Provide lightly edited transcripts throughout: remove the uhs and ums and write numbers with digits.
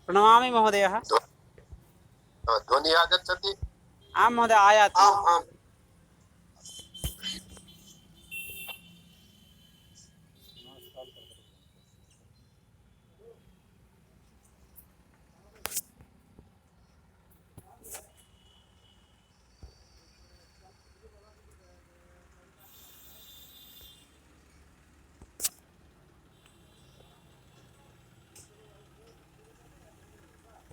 प्रणमामि महोदयः। ध्वनिः आगच्छति? आं महोदय, आयाति। आम् आम्।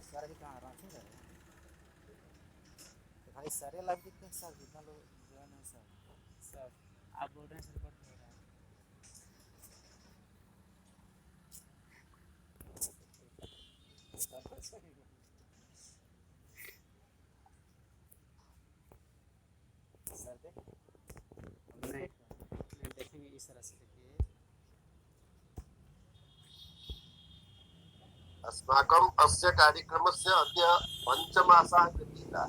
सर अभी कहाँ रांची जा रहे हैं? तो खाली सर ये लाइव दिखते हैं सर, जितना लोग जो है ना सर। सर आप बोल रहे हैं सर, रिकॉर्ड हो रहा है। सर देख नहीं नहीं देखेंगे इस तरह से। देखिए अस्माकम् अस्य कार्यक्रमस्य अद्य पञ्चमासः कृतीतः।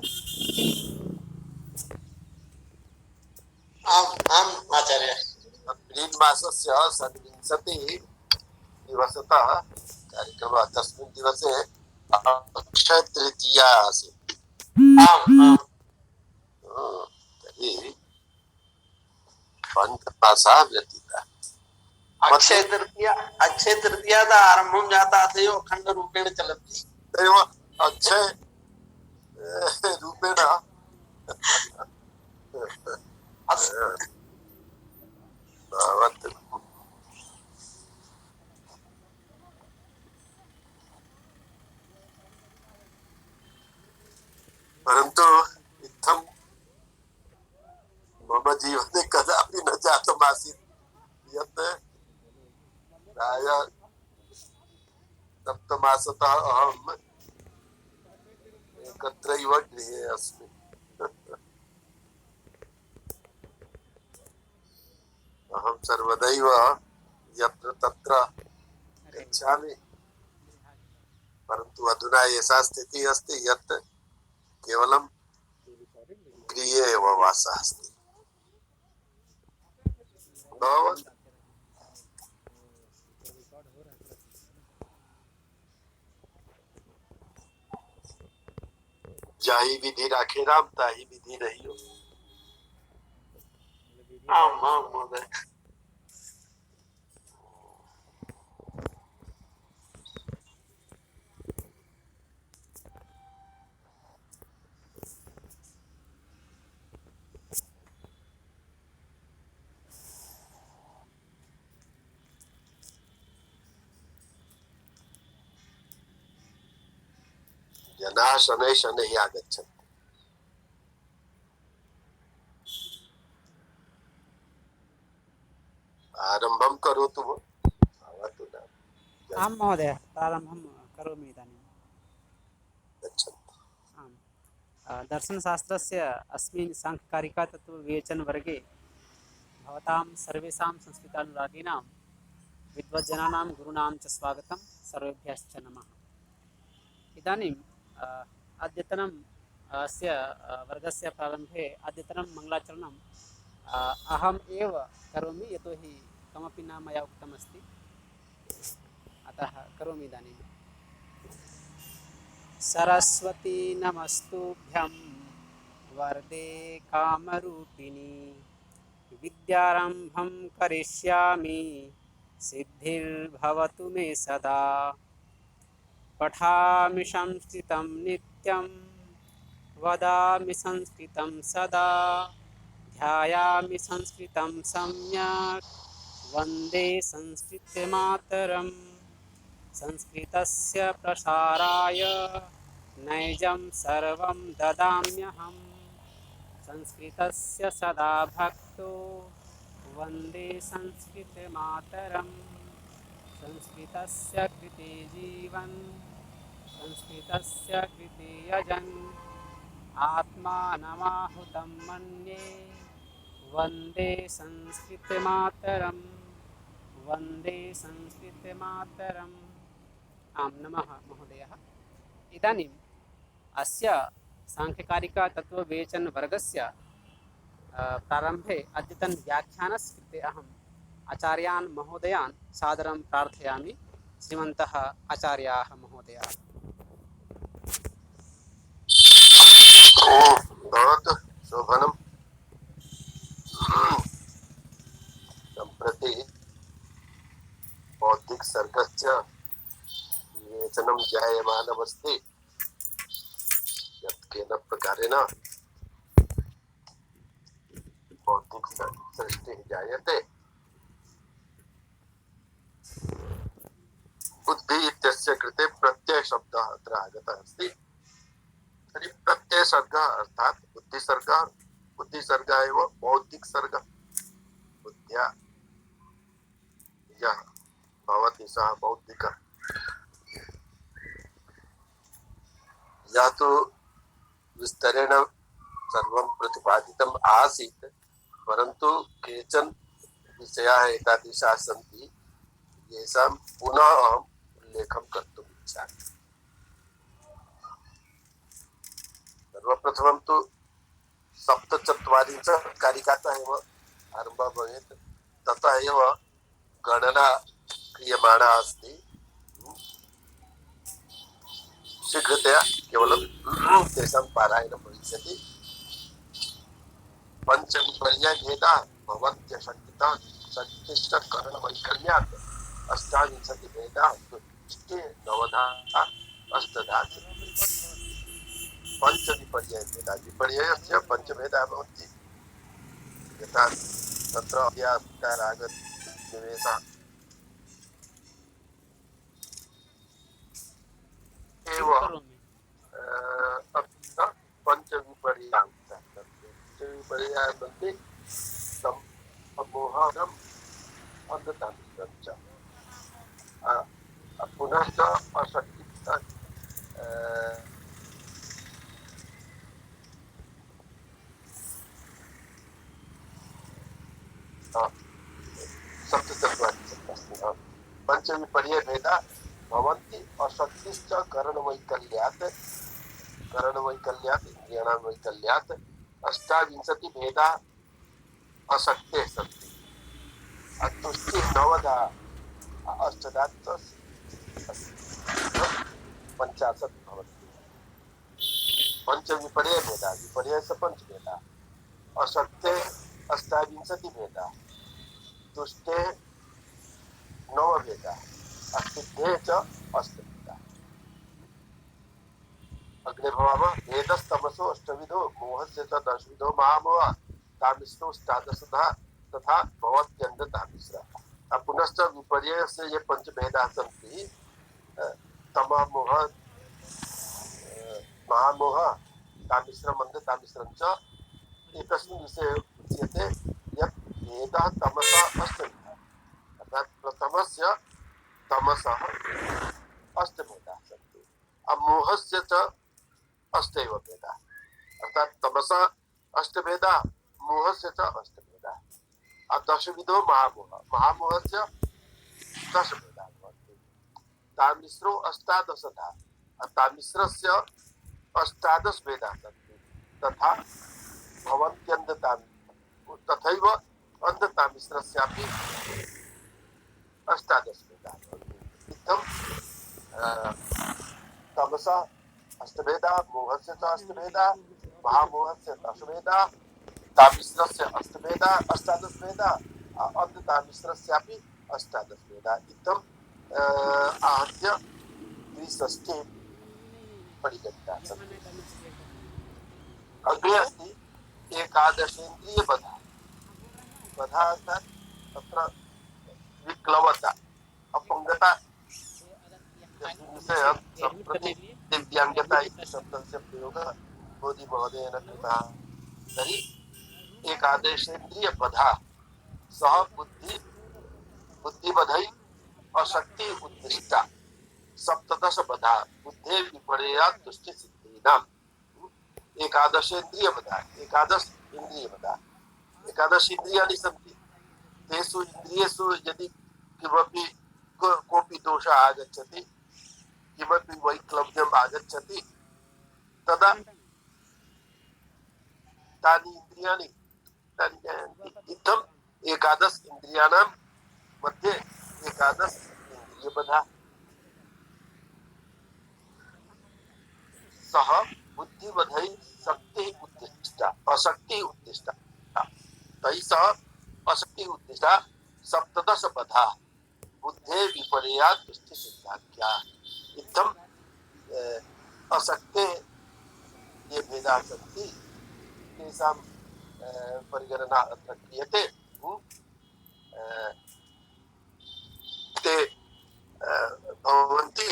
आम् आम् आचार्य। अप्रिल् मासस्य षड्विंशतिः दिवसतः कार्यक्रमः। तस्मिन् दिवसे अक्षय तृतीया आसीत्। आम् आम्। तर्हि पञ्चमासः व्यतीतः। अक्षय तृतीया आरम्भं जाता तयो अखण्ड रूपेण चलति। तयो अक्षय रूपेण परन्तु इत्थं मम जीवने कदापि न जातमासीत् यत् प्रायः सप्तमासतः अहम् एकत्रैव गृहे अस्मि। अहं सर्वदैव यत्र तत्र गच्छामि, परन्तु अधुना एषा स्थितिः अस्ति यत् केवलं गृहे एव वासः अस्ति। जाहि विधि राखे राम ताहि विधि रहियो। आम् आम् महोदय। जनाः शनैः शनैः आगच्छन्ति। आरम्भं करोतु भो। भवतु न। आं महोदय, प्रारम्भं करोमि इदानीं। गच्छन्तु। आम्। दर्शनशास्त्रस्य अस्मिन् साङ्ख्यकारिकातत्त्वविवेचनवर्गे भवतां सर्वेषां संस्कृतानुरागिणां विद्वज्जनानां गुरूणां च स्वागतं। सर्वेभ्यश्च नमः। इदानीं अद्यतनं अस्य वर्गस्य प्रारम्भे अद्यतनं मङ्गलाचरणं अहम् एव करोमि, यतोहि कमपि न मया उक्तमस्ति, अतः करोमि इदानीं। सरस्वती नमस्तुभ्यं वरदे कामरूपिणी, विद्यारम्भं करिष्यामि सिद्धिर्भवतु मे सदा। पठामि संस्कृतं नित्यं वदामि संस्कृतं सदा। ध्यायामि संस्कृतं सम्यक् वन्दे संस्कृतमातरम्। संस्कृतस्य प्रसाराय नैजं सर्वं ददाम्यहम्। संस्कृतस्य सदा भक्तो वन्दे संस्कृतमातरम्। संस्कृतस्य कृते जीवन् संस्कृतस्य कृते यजन् आत्मानमाहुतं मन्ये वन्दे संस्कृतमातरम्। वन्दे संस्कृतमातरम्। आं नमः महोदयः। इदानीम् अस्य साङ्ख्यकारिकातत्त्वविवेचनवर्गस्य प्रारम्भे अद्यतनव्याख्यानस्य कृते अहम् आचार्यान् महोदयान् सादरं प्रार्थयामि। श्रीमन्तः आचार्याः महोदयाः। भवतु शोभनम्। सम्प्रति बौद्धिक सर्गस्य विवेचनं जायमानमस्ति। यत्केन प्रकारेण बौद्धिक सृष्टिः जायते, बुद्धि इत्यस्य कृते प्रत्ययशब्दः अत्र आगतः अस्ति। तर्हि प्रत्ययसर्गः अर्थात् बुद्धिसर्गः, बुद्धिसर्गः एव बौद्धिक सर्गः। बुद्ध्या यः भवति सः बौद्धिकः। यः तु विस्तरेण सर्वं प्रतिपादितम् आसीत्, परन्तु केचन विषयाः एतादृशाः सन्ति येषां पुनः अहम् उल्लेखं कर्तुम् इच्छामि। सर्वप्रथमं तु सप्तचत्वारिंशत् कारिकातः एव आरम्भः भवेत्, ततः एव गणना क्रियमाणा अस्ति। शीघ्रतया केवलं तेषां पारायणं भविष्यति। पञ्चविपर्ययभेदाः भवत्यशक्तितः शक्तिश्च करणवैकल्यात् अष्टाविंशतिभेदाः तुष्टे नवधा अष्टधा। पञ्चविपर्ययभेदाः, विपर्ययस्य पञ्चभेदाः भवन्ति। यथा तत्र अध्यात्मरागद्वेषः एव पञ्चविपर्ययाः सन्ति। सम्मोहनम् अन्धतामिश्रं च। पुनश्च अशक्तिः सप्तचत्वारिंशत्। पञ्चविपर्ययभेदाः भवन्ति अशक्तिश्च करणवैकल्यात् इन्द्रियाणां वैकल्यात् अष्टाविंशतिभेदाः अशक्तेः सन्ति। तुष्टिः नवधा अष्टधा पञ्चाशत् भवन्ति। पञ्चविपर्ययभेदाः, विपर्ययस्य पञ्चभेदाः, अशक्ते अष्टाविंशतिभेदाः, तुष्टे नवभेदाः, अस्तित्वे च अष्टभेदाः। अग्रे भवामः। भेदस्तमसो अष्टविधो मोहस्य च दशविधो महामोहः तामिश्रोष्टादशधा तथा भवत्यन्धतामिश्रः। पुनश्च विपर्ययस्य ये पञ्चभेदाः सन्ति, तमोमोह, महामोहः, तामिश्रम् अन्धतामिश्रं च, एकस्मिन् विषये उच्यते यत् भेदः तमसः अष्टविधः। अर्थात् प्रथमस्य तमसः अष्टभेदाः सन्ति, मोहस्य च अष्टैव भेदाः। अर्थात् तमसः अष्टभेदाः, मोहस्य च अष्टभेदाः। दशविधो महामोहः, महामोहस्य दशभेदाः भवन्ति। तामिश्रो अष्टादशधा, तामिश्रस्य अष्टादश भेदाः सन्ति। तथा तथैव अन्धतामिश्रस्यापि अष्टादश भेदाः भवन्ति। इत्थं तमसः अष्टभेदाः, मोहस्य च अष्टभेदाः, महामोहस्य दशभेदाः, तामिश्रस्य अष्टभेदाः अष्टादशभेदाः, अन्धतामिश्रस्यापि अष्टादशभेदाः। इत्थम् आहत्य द्विषष्टिः परिगणिताः सन्ति। अग्रे अस्ति एकादशेन्द्रियबधा। बधा अर्थात् तत्र विक्लवता, अपङ्गता, सम्प्रति दिव्याङ्गता इति शब्दस्य प्रयोगः मोदीमहोदयेन कृतः। तर्हि एकादशेन्द्रियबधा सः बुद्धिबधै अशक्ति उद्दिष्टा सप्तदशबधा बुद्धे विपर्ययात् तुष्टिसिद्धीनाम्। एकादशेन्द्रियबधा, एकादश इन्द्रियबधा, एकादश इन्द्रियाणि सन्ति। तेषु इन्द्रियेषु यदि किमपि कोऽपि दोषः आगच्छति, किमपि वैक्लव्यम् आगच्छति, तदा तानि इन्द्रियाणि तानि ज्ञायन्ति। इत्थम् एकादश इन्द्रियाणां मध्ये एकादश इंद्रिय बधा सह बुद्धिवधै शक्ति उद्दिष्टा अशक्ति उद्दिष्टा तै सह अशक्ति उद्दिष्टा सप्तदश बधा बुद्धे विपर्या दृष्टि सिद्धाख्या इत्थम अशक्ते ये भेदा सन्ति तेषां परिगणना अत्र क्रियते ते भवन्ति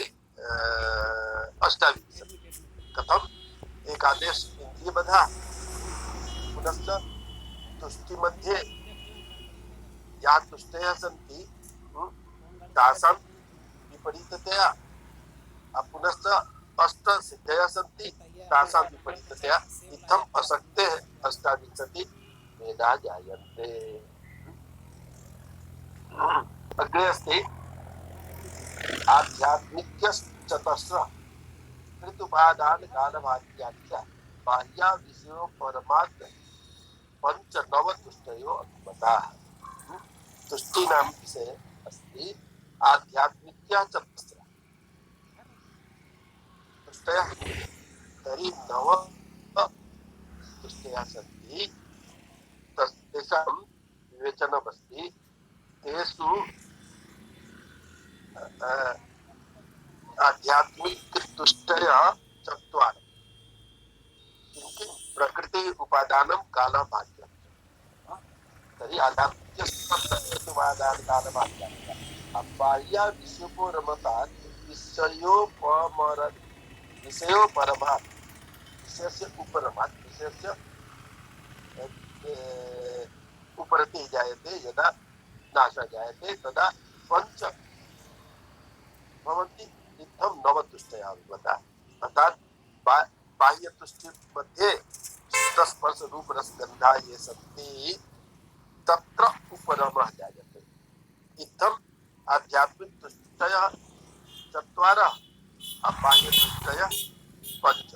अष्टाविंशति कथम एकादश इंद्रिय बधा पुनश्च तुष्टि मध्ये या तुष्टयः सन्ति तासां विपरीततया पुनश्च अष्ट सिद्धयः सन्ति तासां विपरीततया इत्थम् अशक्तेः अष्टाविंशति भेदाः जायन्ते। अग्रे अस्ति आध्यात्मिकश्चतस्रः कृतुपादान कालभाग्याख्या बाह्या विषयो परमात्म पंचनव तुष्टयो अनुमताः। तुष्टीनां विषये अस्ति आध्यात्मिक्या चतस्रः तुष्टयः तर्हि नव तुष्टयः सन्ति तेषां विवेचनमस्ति तेषु आध्यात्मिक तुष्टय चत्वारि किं प्रकृति उपादानं कालः भाग्यं तर्हि आध्यात्मिक उपादान कालः भाग्यं बाह्या विषयोपरमतात् विषयोपरमात् विषयस्य उपरमात् विषयस्य उपरति जायते यदा नाशः जायते तदा पंच भवन्ति इत्थं नवतुष्टयः विमता अर्थात् बाह्य तुष्टि मध्ये स्पर्श रूप रस गंधा ये सन्ति तत्र उपरमः जायते इत्थम् आध्यात्मिक तुष्टयः चत्वारः बाह्य तुष्टयः पञ्च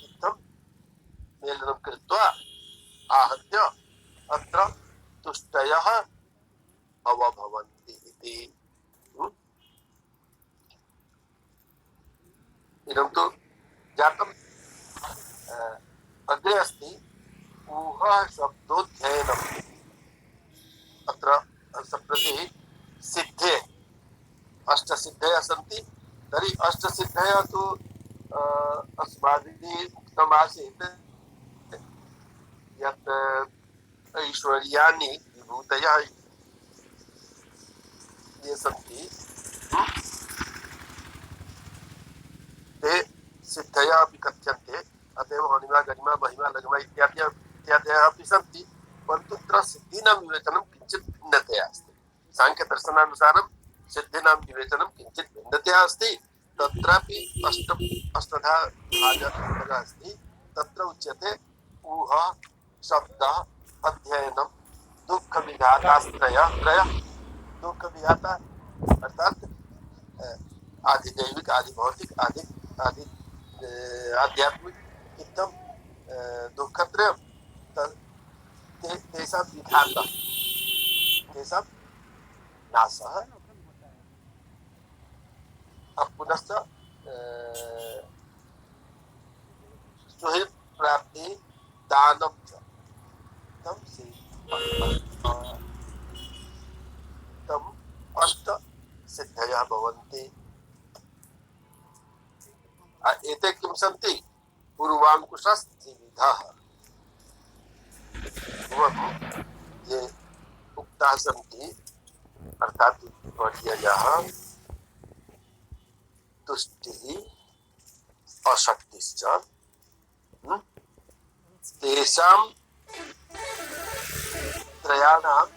इत्थं मेलनं कृत्वा आहत्य अत्र तुष्टयः अवभवन्ति इति। इदं तु जातम्। अग्रे अस्ति ऊह शब्दोऽध्ययनम् अत्र सम्प्रति सिद्धे अष्टसिद्धयः सन्ति तर्हि अष्टसिद्धयः तु अस्माभिः उक्तमासीत् यत् ऐश्वर्याणि विभूतयः ये सन्ति ते सिद्धयः अपि कथ्यन्ते अतएव अणिमा गरिमा महिमा लघिमा इत्यादयः अपि सन्ति परन्तु तत्र सिद्धीनां विवेचनं किञ्चित् भिन्नतया अस्ति। सांख्यदर्शनानुसारं सिद्धीनां विवेचनं किञ्चित् भिन्नतया अस्ति तत्रापि अष्टधा भागः अस्ति। तत्र उच्यते ऊह शब्दः अध्ययनं दुःखविघातास्त्रयः दुःखविघाता अर्थात् आधिदैविक आधिभौतिक आदि आध्यात्मिक इत्थं दुःखत्रयं तेषां विघातः तेषां नाशः पुनश्च सुहृत् प्राप्ति दानं च तम् अष्ट सिद्धयः भवन्ति। एते किं सन्ति पूर्वाङ्कुशस्त्रिविधः ये उक्ताः सन्ति अर्थात् वर्ययः तुष्टिः अशक्तिश्च तेषां त्रयाणाम्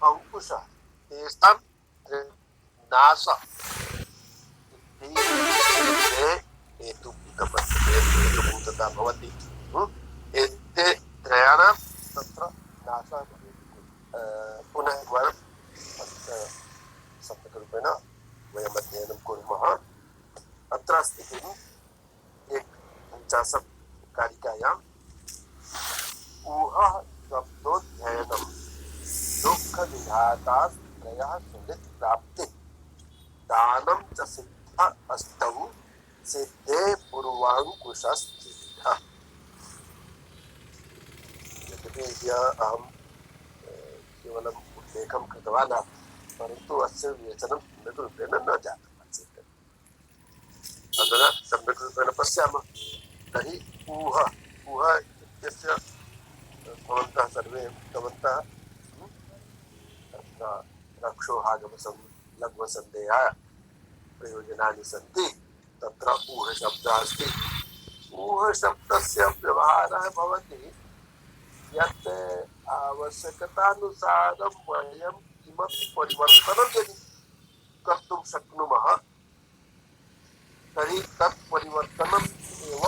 अंकुशः तेषां नाशः हेतुभूतता भवति। एते त्रयाणां तत्र नाशः भवति। पुनः एकवारं सम्यक्रूपेण वयम् अध्ययनं कुर्मः। अत्र अस्ति किम् 51 कारिकायाम् ऊहः शब्दोऽध्ययनं दुःखविघातास्त्रयः त्रयः सुहृत् प्राप्ति दानं च सिद्ध अष्टौ सिद्धे पूर्वाङ्कुशस्थितः। यद्यपि अहं केवलम् उल्लेखं कृतवान् परन्तु अस्य विवेचनं सम्यक् रूपेण न जातम् आसीत्। अधुना सम्यक् रूपेण पश्यामः। तर्हि ऊह इत्यस्य भवन्तः सर्वे उक्तवन्तः तत्र रक्षोहागमसं लघ्वसन्देहा प्रयोजनानि सन्ति। तत्र ऊह शब्दः अस्ति। ऊह शब्दस्य व्यवहारः भवति यत् आवश्यकतानुसारं वयं किमपि परिवर्तनं यदि कर्तुं शक्नुमः तर्हि तत् परिवर्तनम् एव।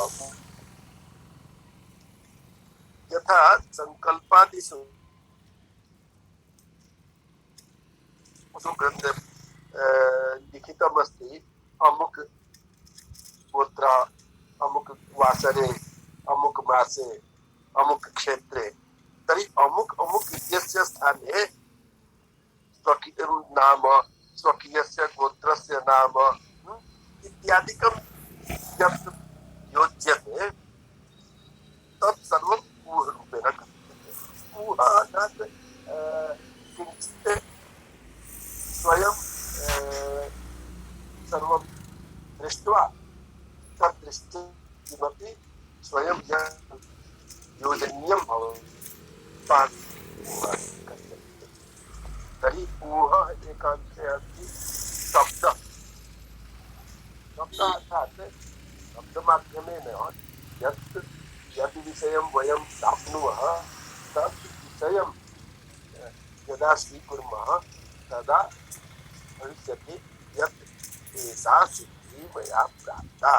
यथा संकल्पादिषु ग्रन्थे लिखितमस्ति अमुक गोत्र अमुक वासरे अमुक मासे अमुक क्षेत्रे। तर्हि अमुक अमुक इत्यस्य स्थाने स्वकीय नाम स्वकीयस्य गोत्रस्य नाम इत्यादिकं यत् योज्यते तत् सर्वम् ऊह रूपेण कथ्यते। ऊह अर्थात् किञ्चित् स्वयं सर्वं दृष्ट्वा तद्दृष्ट्या किमपि स्वयं योजनीयं भवति तान् ऊह कथ्यते। तर्हि ऊह एकांशे अस्ति शब्दः। शब्दः अर्थात् शब्दमाध्यमेन यत् यद् विषयं वयं प्राप्नुमः तत् विषयं यदा स्वीकुर्मः तदा भविष्यति यत् एषा सिद्धिः मया प्राप्ता।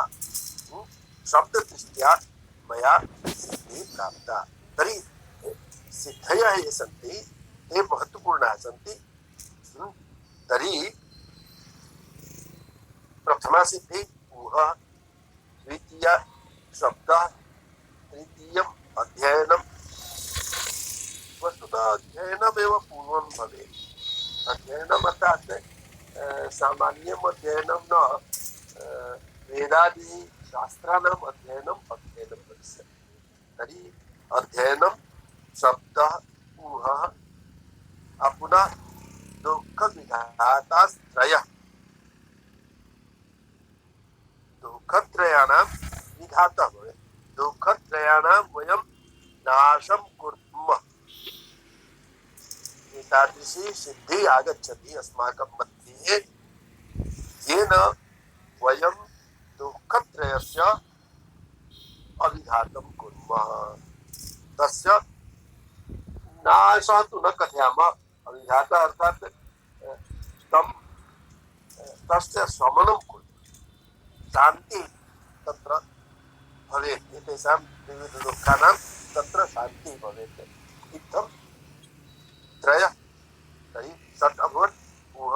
शब्ददृष्ट्या मया सिद्धिः प्राप्ता। तर्हि सिद्धयः ये सन्ति ते महत्त्वपूर्णाः सन्ति। तर्हि प्रथमा सिद्धिः ऊह, द्वितीया शब्दः, तृतीयम् अध्ययनं। वस्तुतः अध्ययनमेव पूर्वं भवेत्। अध्ययनम् अर्थात् सामान्यम् अध्ययनं न वेदादि शास्त्राणाम् अध्ययनं भविष्यति। तर्हि अध्ययनं शब्दः ऊहः पुनः दुःखविघातास्त्रयः। दुःखत्रयाणां विघातः भवेत्। दुःखत्रयाणां वयं नाशं कुर्मः। एतादृशी सिद्धिः आगच्छति अस्माकं मध्ये येन वयं दुःखत्रयस्य अविघातं कुर्मः। तस्य नाशः तु न कथयामः। अविघातः अर्थात् तस्य शमनं कुर्मः। शान्तिः तत्र भवेत्। एतेषां विविधदुःखानां तत्र शान्तिः भवेत्। इत्थं त्रयः। तर्हि षट् अभवत्। ऊह,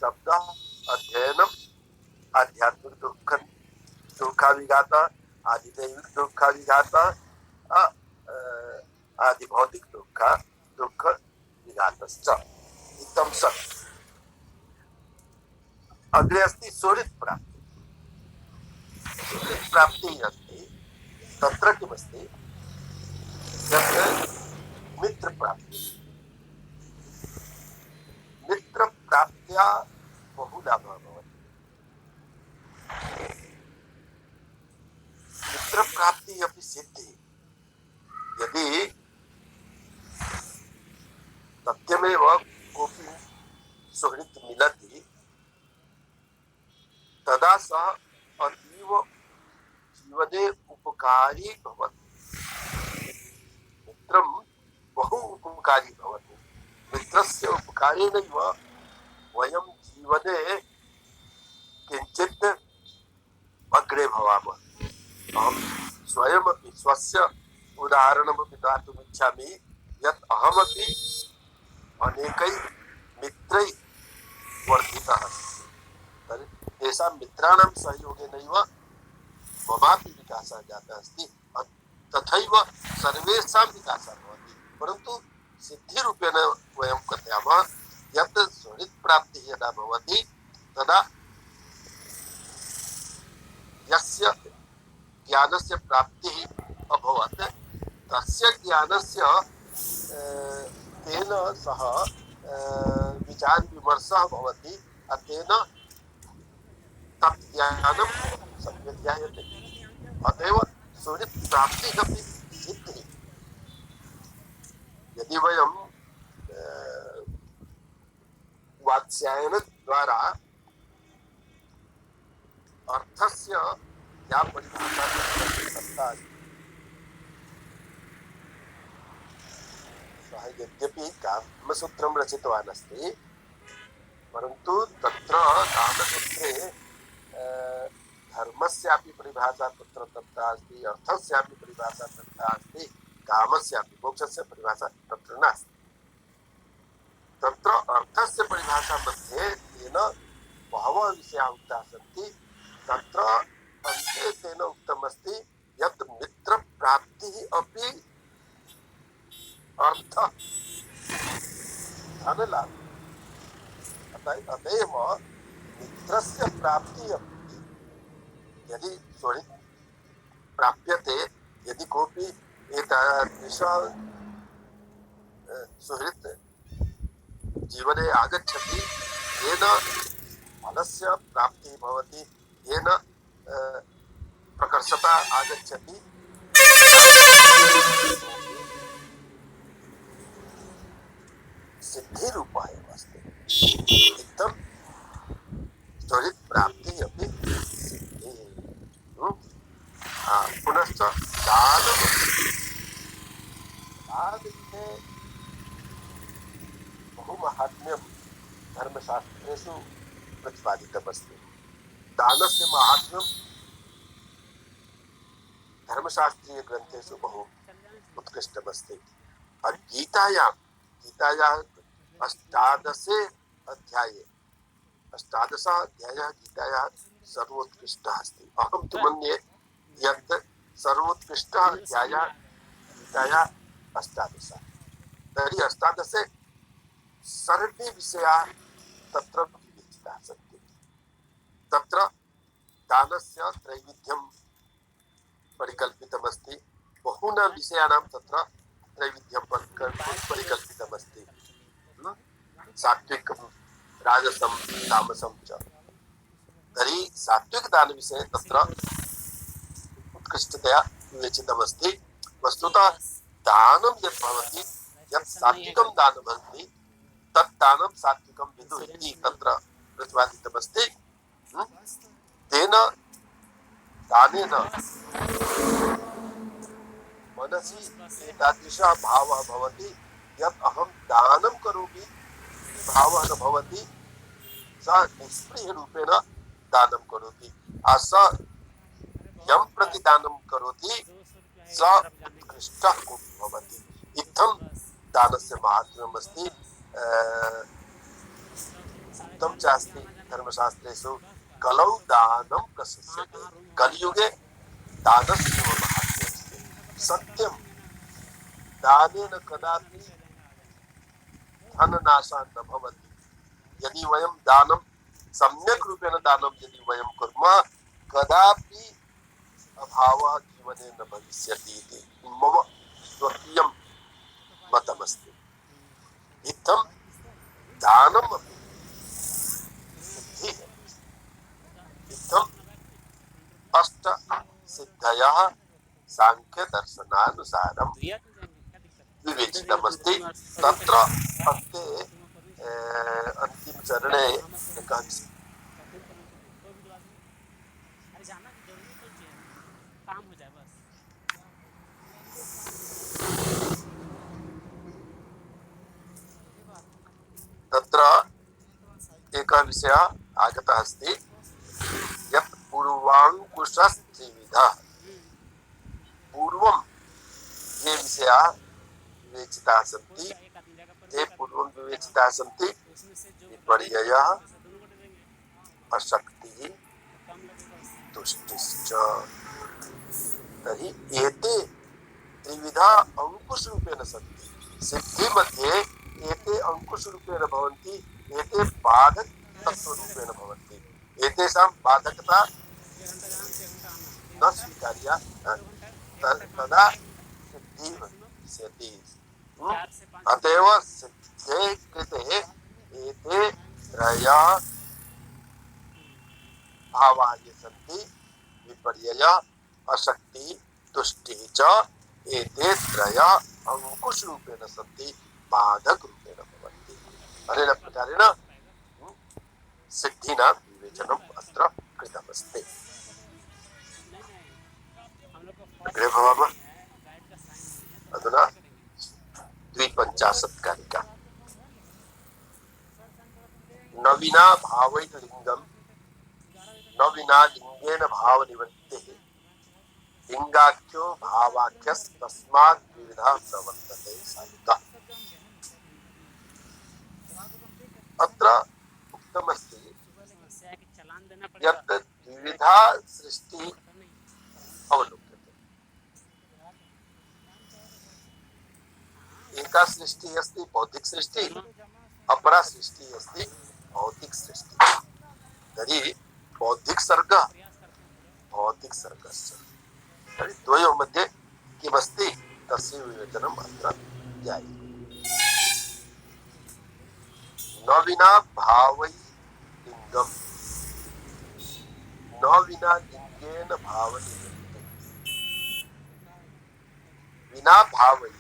शब्दः, अध्ययनम्, आध्यात्मिक दुःखाविघातः, आदिदैविक दुःखाविघातः, आदिभौतिक दुःख विघातश्च। इत्थं षट्। अग्रे अस्ति सुहृत् प्राप्ति। सुहृत् प्राप्तिः अस्ति तत्र किमस्ति यत् मित्रप्राप्तिः। मित्रप्राप्त्या बहु लाभः भवति। मित्रप्राप्तिः अपि सिद्धिः। यदि सत्यमेव कोऽपि सुहृत् मिलति तदा सः अतीव जीवने उपकारी भवति। मित्रं बहु उपकारी भवति। मित्रस्य उपकारेणैव वयं जीवने किञ्चित् अग्रे भवामः। अहं स्वयमपि स्वस्य उदाहरणमपि दातुम् इच्छामि यत् अहमपि अनेकैः मित्रैः वर्धितः। तेषां मित्राणां सहयोगेनैव ममापि विकासः जातः अस्ति। तथैव सर्वेषां विकासः भवति। परन्तु सिद्धिरूपेण वयं कथयामः यत् सुहृत् प्राप्तिः यदा भवति तदा यस्य ज्ञानस्य प्राप्तिः अभवत् तस्य ज्ञानस्य तेन सह विचार विमर्शः भवति तेन तत् ज्ञानं सम्यक् ज्ञायते। अतएव सुहृत् प्राप्तिः अपि सिद्धिः। यदि वयं वात्स्यायन द्वारा अर्थस्य या परिभाषा सत्ता सः यद्यपि कामसूत्रं रचितवान् अस्ति परन्तु तत्र कामसूत्रे धर्मस्यापि परिभाषा तत्र दत्ता अस्ति, अर्थस्यापि परिभाषा दत्ता अस्ति, कामस्यापि मोक्षस्य परिभाषा तत्र नास्ति। तत्र अर्थस्य परिभाषा मध्ये तेन बहवः विषयाः उक्ताः सन्ति। तत्र अन्ते तेन उक्तमस्ति यत् मित्रप्राप्तिः अपि अर्थ धनलाभ। अतएव मित्रस्य प्राप्तिः अपि यदि सुहृत् प्राप्यते, यदि कोऽपि एतादृशः सुहृत् जीवने आगच्छति येन फलस्य प्राप्तिः भवति, येन प्रकर्षता आगच्छति, सिद्धिरूपः एव अस्ति। इत्थं सुहृत् प्राप्तिः अपि सिद्धिः। पुनश्च दानम् बहुमाहात्म्यं धर्मशास्त्रेषु प्रतिपादितमस्ति। दानस्य माहात्म्यं धर्मशास्त्रीयग्रन्थेषु बहु उत्कृष्टमस्ति। गीतायाः अष्टादशः अध्यायः गीतायाः सर्वोत्कृष्टः अस्ति। अहं तु मन्ये यत् सर्वोत्कृष्टः अध्यायः गीतायाः अष्टादश। तर्हि अष्टादशे सर्वे विषयाः तत्र विवेचिताः सन्ति। तत्र दानस्य त्रैविध्यं परिकल्पितमस्ति। बहूनां विषयाणां तत्र त्रैविध्यं परिकल्पितमस्ति। सात्विकं, राजसं, तामसं च। तर्हि सात्विकदानविषये तत्र उत्कृष्टतया विवेचितमस्ति। वस्तुतः दानं यत् भवति, यत् सात्विकं दानं भवति, तत् दानं सात्विकं विदुः इति तत्र प्रतिपादितमस्ति। तेन दानेन मनसि एतादृशः भावः भवति यत् अहं दानं करोमि भावः न भवति। सः निष्क्रियरूपेण दानं करोति। सः यं प्रति दानं करोति सः उत्कृष्टः कोऽपि भवति। इत्थं दानस्य माहात्म्यम् अस्ति। उक्तं च अस्ति धर्मशास्त्रेषु कलौ दानं प्रशस्यते। कलियुगे दानस्य माहात्म्यमस्ति। सत्यं दानेन कदापि धननाशः न भवति। यदि वयं दानं सम्यक् रूपेण दानं यदि वयं कुर्मः कदापि अभावः जीवने न भविष्यति इति मम स्वकीयं मतमस्ति। इत्थं दानमपि सिद्धिः। इत्थम् अष्ट सिद्धयः सांख्यदर्शनानुसारं विवेचितमस्ति। तत्र अन्ते अन्तिमचरणे तत्र एकः विषयः आगतः अस्ति यत् पूर्वाङ्कुशस्त्रिविधः। पूर्वं ये विषयाः विवेचिताः सन्ति ते पूर्वं विवेचिताः सन्ति। विपर्ययः, अशक्तिः, तुष्टिश्च। तर्हि एते त्रिविधा अंकुशरूपेण सन्ति। सिद्धि मध्ये एते अंकुश रूपेण भवन्ति, एते बाधक तत्व रूपेण भवन्ति। एतेषां बाधकता न स्वीकार्या तदा सिद्धि भविष्यति। अतएव सिद्धे कृते एते त्रय भावा ये सन्ति, विपर्यय, अशक्ति, तुष्टि च एते त्रय अंकुश रूपेण सन्ति, बाधक रूपेण भवन्ति। अनेन प्रकारेण सिद्धीनां विवेचनम् अत्र कृतमस्ति। अग्रे भवामः। अधुना 250 कारिका। न विना भावैर्लिङ्गं न विना लिङ्गेन भावनिवृत्तिः, लिङ्गाख्यो भावाख्यस्तस्मात् द्विविधः प्रवर्तते सायुधः। अत्र उक्तमस्ति यत् द्विविधा सृष्टि अवलोक्यते। एका सृष्टिः अस्ति बौद्धिक सृष्टि, अपरा सृष्टिः अस्ति भौतिक सृष्टि। तर्हि बौद्धिक सर्गः भौतिक सर्गश्च, तर्हि द्वयोः मध्ये किमस्ति तस्य विवेचनम् अत्र ज्ञायते। न विना भावै लिङ्गं न विना लिङ्गेन भावनिवृत्तिः। विना भावै,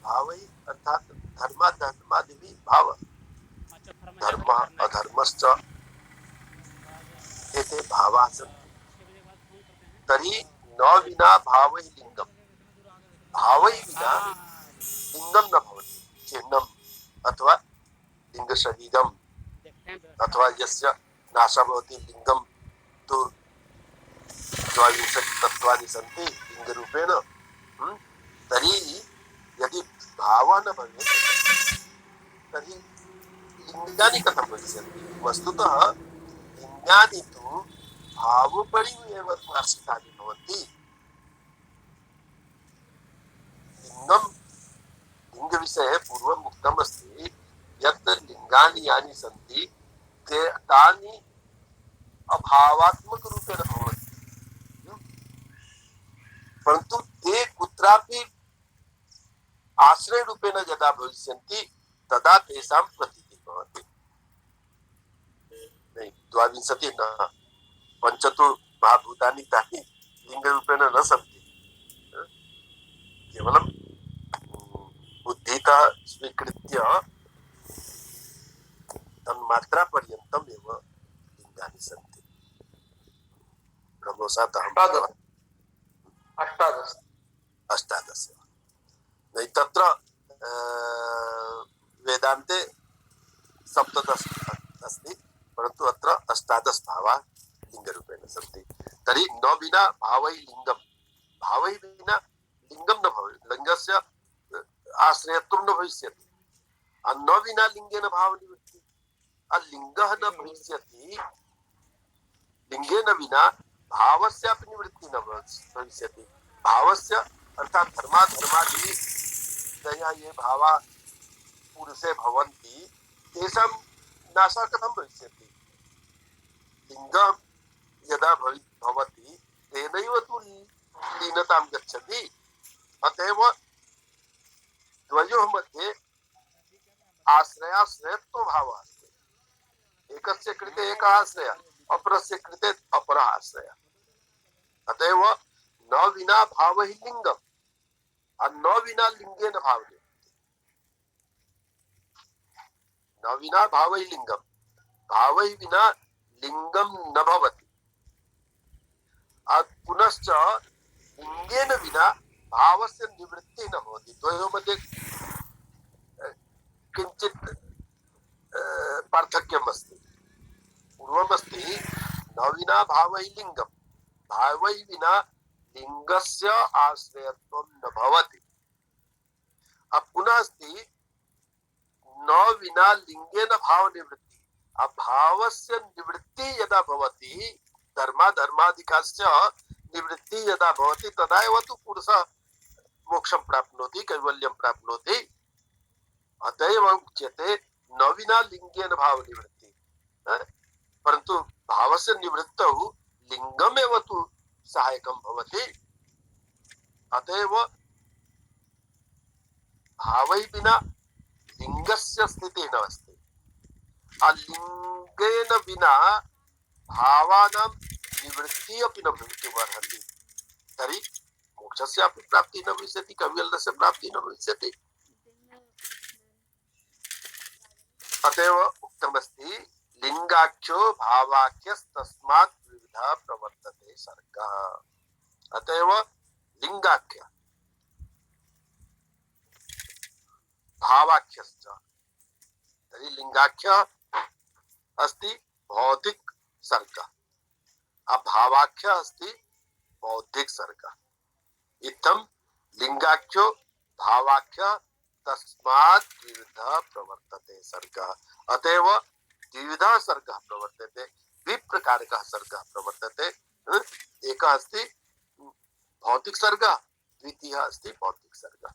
भावै अर्थात धर्माधर्मादिभिः भाव, धर्म अधर्मश्च एते भावाः सन्ति। तर्हि न विना भावै लिङ्गं, भावै विना लिङ्गं न भवति। चिह्नम् अथवा लिङ्गशरीरम् अथवा यस्य नाशः भवति लिङ्गं तु 22 तत्त्वानि सन्ति लिङ्गरूपेण। तर्हि यदि भावः न भवेत् तर्हि लिङ्गानि कथं भविष्यन्ति? वस्तुतः लिङ्गानि तु भावोपरि एव आश्रितानि भवन्ति। लिङ्गं लिङ्गविषये पूर्वम् उक्तमस्ति यत् लिङ्गानि यानि सन्ति तानि अभावात्मकरूपेण भवन्ति, परन्तु ते कुत्रापि आश्रयरूपेण यदा भविष्यन्ति तदा तेषां प्रतीतिः भवति। 22 न, पञ्च तु महाभूतानि तानि लिङ्गरूपेण न सन्ति, केवलं बुद्धितः स्वीकृत्य तन्मात्रापर्यन्तम् एव लिङ्गानि सन्ति। ब्रह्मोसातः अष्टादश नहीं, तत्र वेदान्ते 17 अस्ति, परन्तु अत्र 18 भावाः लिङ्गरूपेण सन्ति। तर्हि न विना भावै लिङ्गं, भावै विना लिङ्गं न भवेत्, लिङ्गस्य आश्रयत्वं न भविष्यति। न विना लिङ्गेन भावनिवृत्तिः, लिङ्गः न भविष्यति, लिङ्गेन विना भावस्यापि निवृत्तिः न भविष्यति। भावस्य अर्थात धर्माधर्मादि ये भावा पुरुषे भवन्ति तेषां नाशः कथं भविष्यति? लिङ्गं यदा भवति तेनैव तु लीनतां गच्छति। अतएव द्वयोः मध्ये आश्रयाश्रयत्व भावः अस्ति। एकस्य कृते एकः आश्रयः, अपरस्य कृते अपरः आश्रयः। अतएव न विना भावै लिङ्गं न विना लिङ्गेन भावनिवृत्तिः। न विना भावै लिङ्गं, भावै विना लिङ्गं न भवति। पुनश्च लिङ्गेन विना भावस्य निवृत्तिः न भवति। द्वयोः मध्ये किञ्चित् पार्थक्यम् अस्ति। पूर्वमस्ति न विना भावै लिङ्गं, भावै विना लिङ्गस्य आश्रयत्वं न भवति। पुनः अस्ति न विना लिङ्गेन भावनिवृत्तिः। भावस्य निवृत्तिः यदा भवति, धर्माधर्मादिकस्य निवृत्तिः यदा भवति तदा एव तु पुरुषः मोक्षं प्राप्नोति, कैवल्यं प्राप्नोति। अतएव उच्यते न विना लिंगेन भाव निवृत्ति। परंतु भावस्य निवृत्तौ लिंगमेव तु सहायकं भवति। अतएव भावै विना लिंगस्य स्थितिः नास्ति। लिंगेन विना भावानां निवृत्तिः अपि न भवितुमर्हति। तर्हि मोक्षस्यापि प्राप्तिः न भविष्यति, कैवल्यस्य प्राप्तिः न भविष्यति। अतएव उक्तमस्ति लिंगाख्यो भावाख्यस्तस्मात् विविधः प्रवर्तते सर्गः। अतएव लिंगाख्य भावाख्यश्च। तर्हि लिंगाख्य अस्ति भौतिक सर्ग, अभावाख्य अस्ति बौद्धिक सर्ग। इत्थं लिंगाख्यो भावाख्य तस्मात् द्विविधः प्रवर्तते सर्गः। अतएव द्विविधः सर्गः प्रवर्तते, द्विप्रकारकः सर्गः प्रवर्तते। एकः अस्ति भौतिक सर्गः, द्वितीयः अस्ति बौद्धिक सर्गः।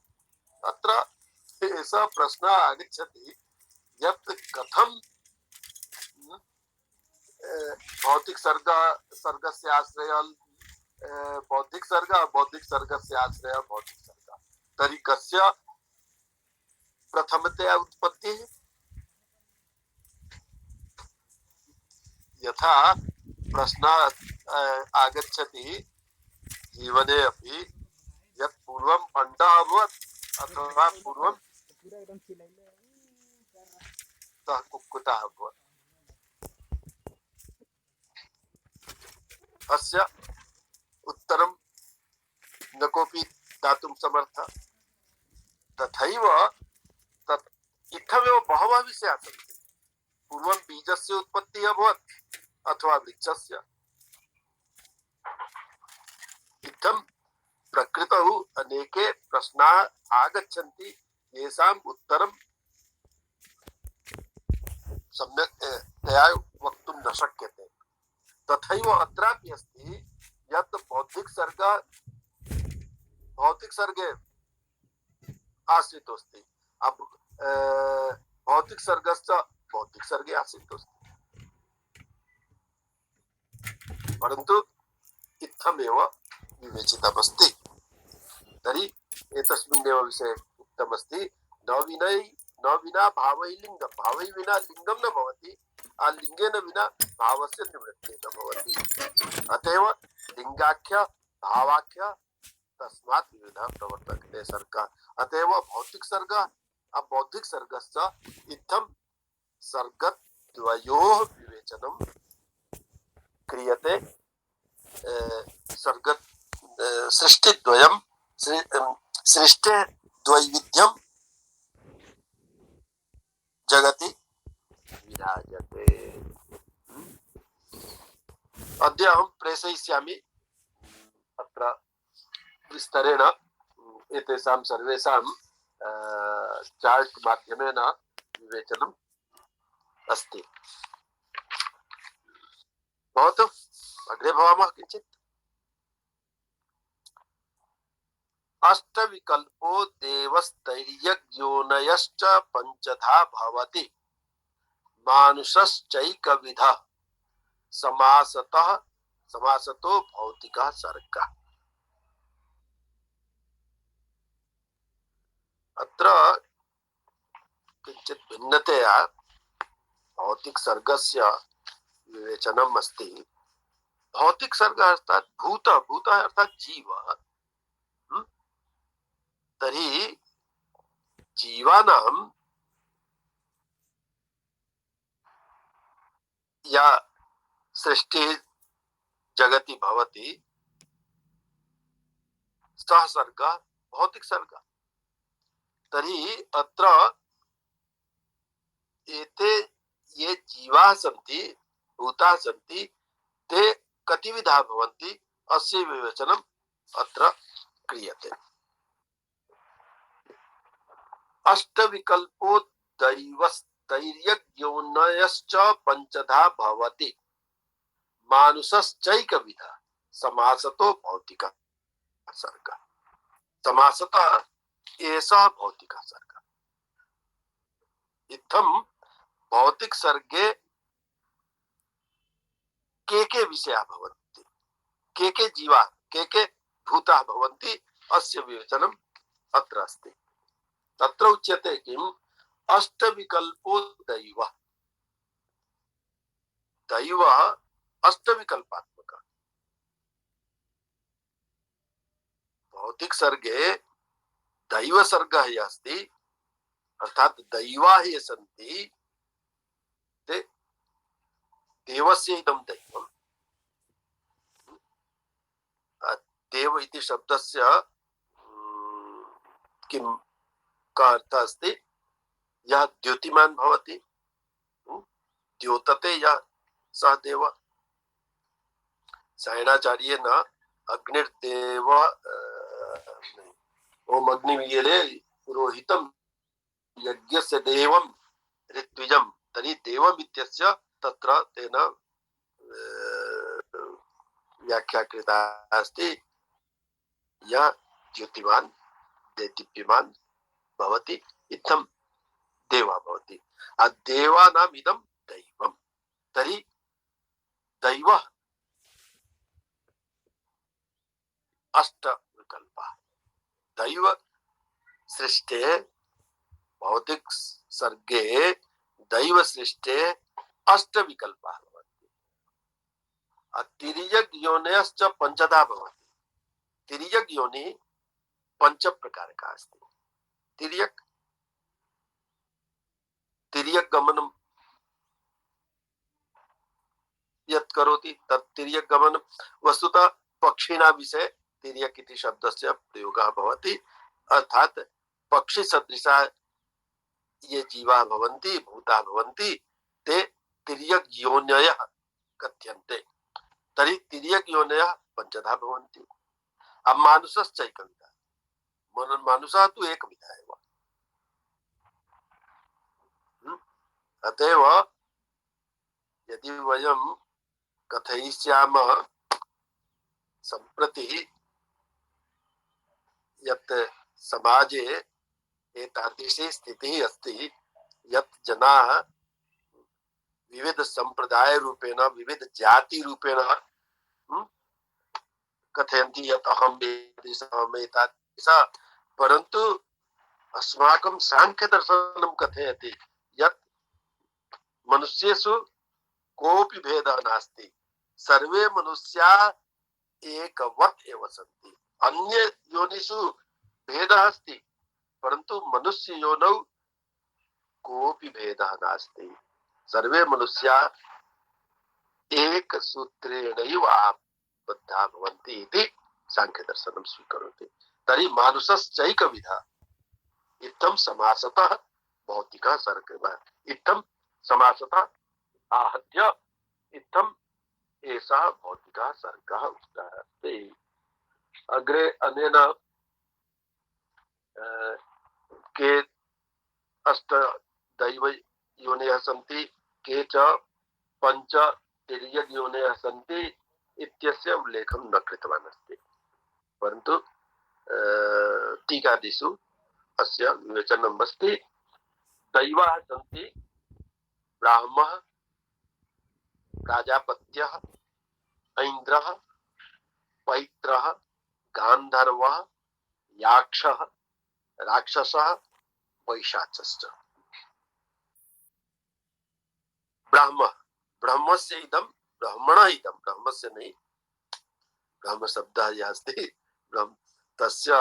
अत्र एषः प्रश्नः आगच्छति यत् कथं भौतिक सर्गस्य आश्रयः बौद्धिक सर्गः, बौद्धिक सर्गस्य आश्रयः भौतिक सर्गः। तर्हि कस्य प्रथमतया उत्पत्तिः? यथा प्रश्नः आगच्छति जीवने अपि यत् पूर्वम् अण्डः अभवत् अथवा पूर्वं सः कुक्कुटः अभवत्। अस्य उत्तरं न कोऽपि दातुं समर्थः। तथैव तत् इत्थमेव बहवः विषयाः सन्ति। पूर्वं बीजस्य उत्पत्तिः अभवत् अथवा वृक्षस्य। इत्थं प्रकृतौ अनेके प्रश्नाः आगच्छन्ति, येषाम् उत्तरं सम्यक् तया वक्तुं न शक्यते। तथैव अत्रापि अस्ति यत् भौतिक सर्गे आश्रितो अस्ति। भौतिक सर्गश्च भौतिक सर्गे आश्रितो अस्ति। परन्तु इत्थमेव विवेचितमस्ति। तर्हि एतस्मिन्नेव विषये उक्तमस्ति न विना भावै लिंगं, भावै विना लिंगं न भवति, लिंगेन विना भावस्य निवृत्तिः न भवति। अतएव लिंगाख्य भावाख्य तस्मात् विविधः प्रवर्तते सर्गः। अतएव भौतिक सर्ग अबौद्धिक सर्गश्च इत्थं सर्गद्वयोः विवेचनं क्रियते। सर्ग सृष्टिद्वयं सृष्टे द्वैविध्यं जगति विराजते। अद्य अहं प्रेषयिष्यामि अत्र विस्तरेण एतेषां सर्वेषां चार्ट् माध्यमेन विवेचनम् अस्ति। भवतु अग्रे भवामः किञ्चित्। अष्टविकल्पो देवस्तैर्यग्योनयश्च पञ्चधा भवति मानुषश्चैकविधः समासतो भौतिकः सर्गः। अत्र किञ्चित् भिन्नतया भौतिक सर्गस्य विवेचनम् अस्ति। भौतिक सर्ग अर्थात् भूत अर्थात् जीव। तर्हि जीवानां या सृष्टि जगति भवति सः सर्गः भौतिक सर्गः। तर्हि अत्र एते ये जीवाः सन्ति, भूताः सन्ति, ते कतिविधाः भवन्ति, अस्य विवेचनम् अत्र क्रियते। अष्टविकल्पो दैवस्तैर्यग्योनयश्च पञ्चधा भवति मानुषश्चैकविधः समासतो भौतिकः सर्गः। समासतः एषः भौतिकः सर्गः। इत्थम भौतिक सर्गे के विषया भवन्ति, के जीवा के भूता भवन्ति, अस्य विवेचनम् अत्र अस्ति। तत्र उच्यते किम् अष्टविकल्पो दैव, दैव अष्टविकल्पात्मक। भौतिक सर्गे दैव सर्गः हि अस्ति, अर्थात दैवा हि सन्ति, ते देवस्य इदं दैवम्। देव इति शब्दस्य किं का अर्थः अस्ति, यः द्योतिमान् भवति, द्योतते यः सः देव। सायणाचार्येण अग्निर्देव ओम अग्निवीरे पुरोहितं यज्ञस्य देवं ऋत्विजं, तर्हि देवम् इत्यस्य तत्र तेन व्याख्या कृता अस्ति, यः द्योतिमान् देदीप्यमान् भवति, इत्थं देवा भवति। देवानाम् इदं दैवम्। तर्हि दैवः अष्टविकल्पः। दैव सृष्टे भौतिक सर्गे दैव सृष्टे अष्टविकल्पः भवन्ति। तिर्यक् योनयश्च पञ्चधा भवति। तिर्यक् योनि पञ्च प्रकारकः अस्ति। तिर्यक् गमनं यत् करोति तत् तिर्यक् गमनं। वस्तुतः पक्षिणां विषये तिर्यक् इति शब्दस्य प्रयोगः भवति, अर्थात पक्षी सदृशा ये जीवा भवन्ति, भूता भवन्ति, ते तिर्यक् योनयः कथ्यन्ते। तर्हि तिर्यक् योनयः पञ्चधा भवन्ति। अब मानुषश्चैकविधः, मानुषः तु एकविधः एव। अतएव यदि वयं कथयिष्यामः सम्प्रति यत् समाजे एतादृशी स्थितिः अस्ति, यत् जनाः विविध संप्रदाय रूपेण, विविध जाति रूपेण कथयन्ति यत् अहम् एतादृशः, परन्तु अस्माकं सांख्यदर्शनं कथयति यत् मनुष्येषु कोऽपि भेदः नास्ति, सर्वे मनुष्या एकवत् एव सन्ति। अन्य योनिषु भेदः अस्ति, परन्तु मनुष्य योनौ कोऽपि भेदः नास्ति। सर्वे मनुष्या एक सूत्रेणैव आबद्धाः भवन्ति इति सांख्यदर्शनं स्वीकरोति। तर्हि मानुषश्चैकविधः, इत्थं समासतः भौतिकः सर्गः, इत्थं समासतः आहत्य इत्थम् एषः भौतिकः सर्गः उक्तः अस्ति। अग्रे अनेन के अष्ट दैव योनयः सन्ति, के च पञ्च तिर्यक् योनयः सन्ति इत्यस्य उल्लेखं न कृतवान् अस्ति, परन्तु टीकादिषु अस्य विवेचनम् अस्ति। दैवाः सन्ति ब्राह्मः, प्राजापत्यः, ऐन्द्रः, पैत्रः, गान्धर्वः, याक्षः, राक्षसः, वैशाचश्च। ब्राह्म, ब्रह्मस्य इदं, ब्राह्मणः इदं, ब्रह्मस्य नहीं, ब्रह्म शब्दः यः अस्ति, ब्रह्म तस्य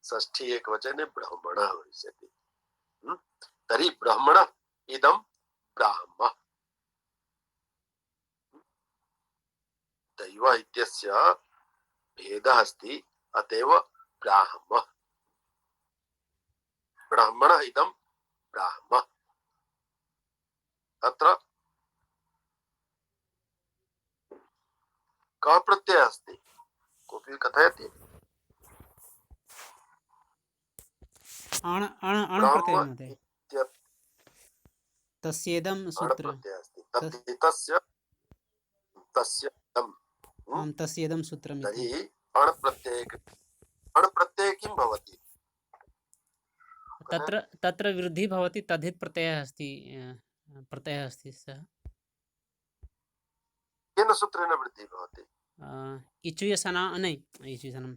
षष्ठी एकवचने ब्राह्मणः भविष्यति। तर्हि ब्राह्मणः इदं ब्राह्म। दैव इत्यस्य भेदः अस्ति, अतएव ब्राह्म। ब्राह्मणः इदं ब्राह्म। अत्र कः प्रत्ययः अस्ति, कोऽपि कथयति? अण अण अण प्रत्ययः महोदय। तस्येदं सूत्र प्रत्ययः अस्ति, तस्य तस्य आं तस्येदं सूत्रम्। तर्हि अण प्रत्यय किं भवति? तत्र तत्र वृद्धिः भवति तद्धित् प्रत्ययः अस्ति सः केन सूत्रेण वृद्धिः भवति? इचुयसना नै इचुयसनं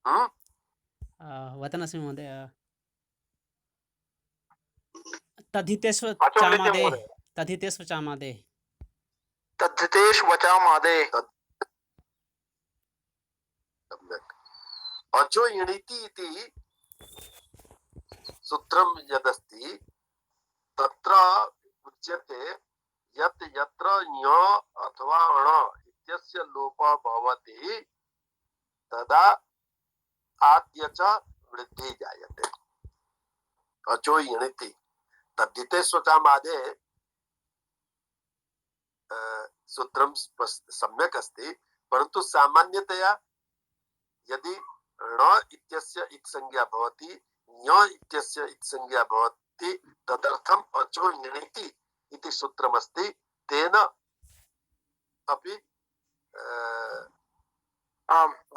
हम्म? वदनस्मि महोदय तद्धितेष्व आचमनीति चामादे महोदय। तद्धितेष्व चामादे तद्धितेषु वचामादे। सम्यक्। अचो इणिति इति सूत्रं यदस्ति तत्र उच्यते यत् यत्र ञ अथवा अण इत्यस्य लोपः भवति तदा आद्य च वृद्धिः जायते। अचो इणिति तद्धिते स्वचामादे सूत्रं सम्यक् अस्ति, परन्तु सामान्यतया यदि ण इत्यस्य इत् संज्ञा भवति ञ इत्यस्य इत् संज्ञा भवति तदर्थम् अचो इणिति इति सूत्रमस्ति, तेन अपि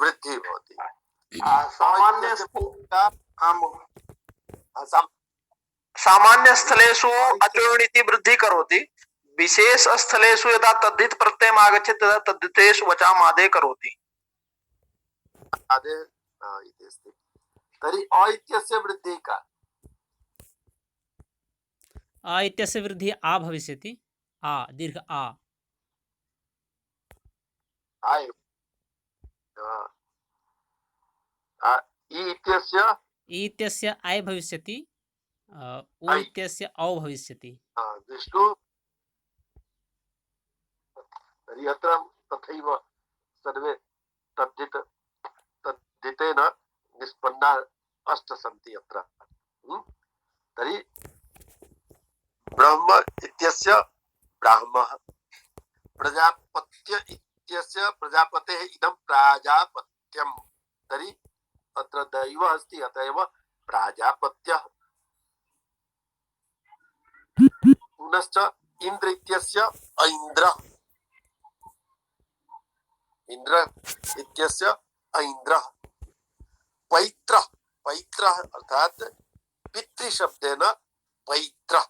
वृद्धिः भवति। सामान्य स्थलेषु अचोणिति वृद्धि करोति, विशेष स्थलेषु यदा तद्धित प्रत्ययम् आगच्छति तदा तद्धितेषु वचामादे करोति। आदे इति अस्ति। तर्हि अ इत्यस्य वृद्धिः का? आ इत्यस्य वृद्धिः आ भविष्यति। आ दीर्घ आ आय इ इत्यस्य आय भविष्यति। उ ऐ। इत्यस्य औ भविष्यति। विष्णु तर्हि अत्र तथैव सर्वे तद्धितेन निष्पन्नाः अष्ट सन्ति अत्र। तर्हि ब्रह्म इत्यस्य ब्राह्मः, प्रजापत्य इत्यस्य प्रजापतेः इदं प्राजापत्यं, तर्हि अत्र दैव अस्ति अत एव प्राजापत्यः। पुनश्च इन्द्र इत्यस्य ऐन्द्रः, इन्द्र इत्यस्य ऐन्द्रः। पैत्रः, पैत्रः अर्थात पितृशब्देन पैत्रः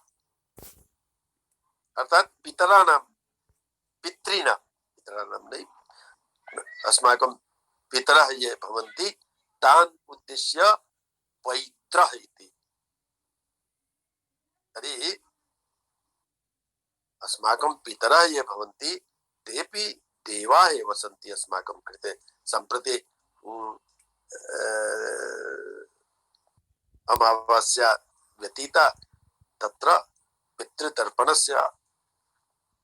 अर्थात पितराणां, पितॄणां, पितराणां नहीं, अस्माकं पितरः ये भवन्ति तान् उद्दिश्य पैत्रः इति। तर्हि अस्माकं पितरः ये भवन्ति तेपि देवाः एव सन्ति अस्माकं कृते। सम्प्रति अमावास्या व्यतीता, तत्र पितृतर्पणस्य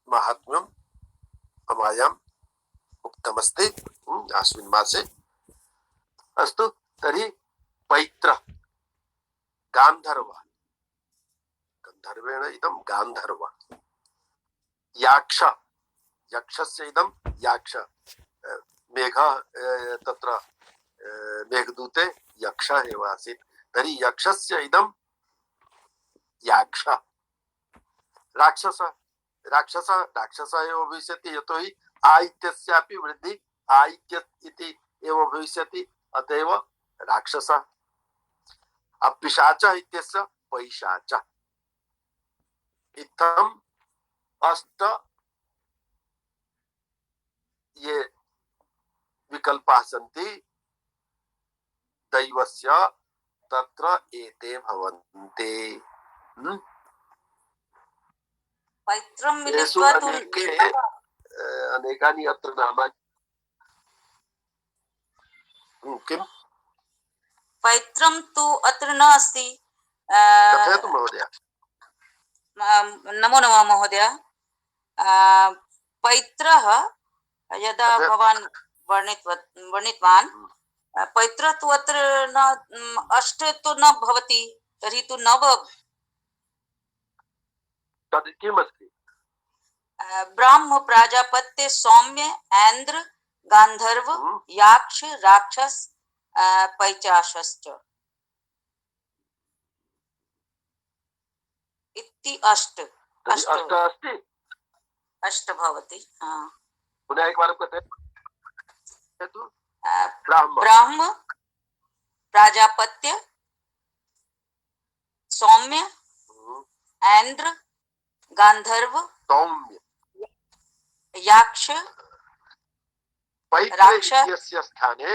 माहात्म्यम् अमायाम् उक्तमस्ति अस्मिन् मासे। अस्तु, तर्हि पैत्र गान्धर्व, गन्धर्वेण इदं गान्धर्व। याक्ष, यक्षस्य इदं याक्ष, मेघ तत्र मेघदूते यक्षः एव आसीत्, तर्हि यक्षस्य इदं याक्ष। राक्षस, राक्षस राक्षसः एव भविष्यति, यतोहि आ इत्यस्यापि वृद्धि आ इति एव भविष्यति, अत एव राक्षसः। पिशाचः इत्यस्य पैशाचः। इत्थम् अष्ट ये विकल्पाः सन्ति दैवस्य, तत्र एते भवन्ति। पैत्रं येषु मिलित्वा तु अनेकानि अत्र नामानि। किं पैत्रं तु अत्र न अस्ति। कथयतु महोदय। नमो नमः महोदय। पैत्रः यदा भवान् वर्णितवान्, पैत्र तु अत्र न, अष्ट तु न भवति, तर्हि तु नव। तद् किमस्ति? ब्राह्म, प्राजापत्य, सौम्य, ऐन्द्र, गान्धर्व, याक्ष, राक्षस, पैचाशश्च इति अष्ट। अष्ट अस्ति, अष्ट भवति। पुनः एकवारं कथयतु। ब्राह्म, प्राजापत्य, सौम्य, हम्म, ऐन्द्र, गांधर्व, सौम्य याक्ष, पैत्र राक्षस। इत्यस्य स्थाने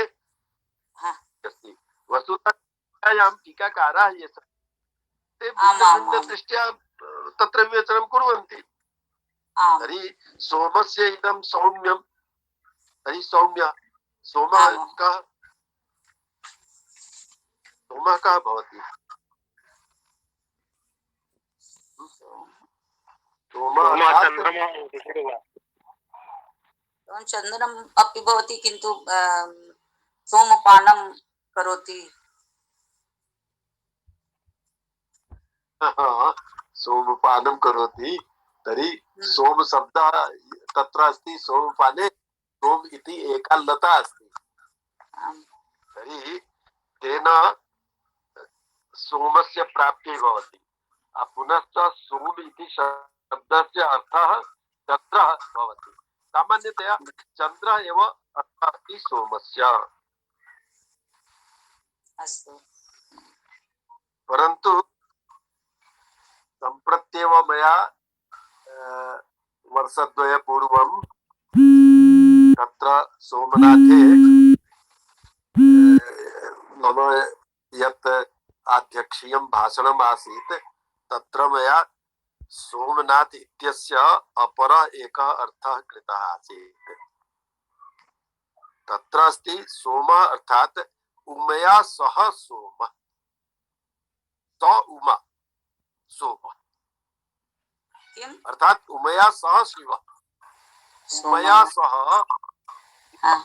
हाँ, अस्ति। वस्तुतः टीकाकाराः ये ते आम्, भिन्न आम्, भिन्न आम्, दृष्ट्या तत्र विवेचनं कुर्वन्ति। आम्, तर्हि सोमस्य इदं सौम्यं, तर्हि सौम्य सोमः आम्, कः, सोमः कः भवति? सोमः चन्दनम् अपि भवति, किन्तु सोमपानं करोति। सोमपानं करोति, तर्हि सोम शब्दः तत्र अस्ति। सोमपाने सोम इति एका लता अस्ति। आम्, तर्हि तेन सोमस्य प्राप्तिः भवति। पुनश्च सोम इति शब्दस्य अर्थः चन्द्रः भवति। सामान्यतया चन्द्रः एव अर्थः अस्ति सोमस्य। अस्तु। परन्तु सम्प्रत्येव मया वर्षद्वयपूर्वं तत्र सोमनाथे मम यत् आध्यक्षीयं भाषणम् आसीत्, तत्र मया सोमनाथ इत्यस्य अपरः एकः अर्थः कृतः आसीत्। तत्र अस्ति सोमः अर्थात् उमया सह सोमः, स उमा सोमः किम्? अर्थात उमया सह शिव, उमया सह हाँ,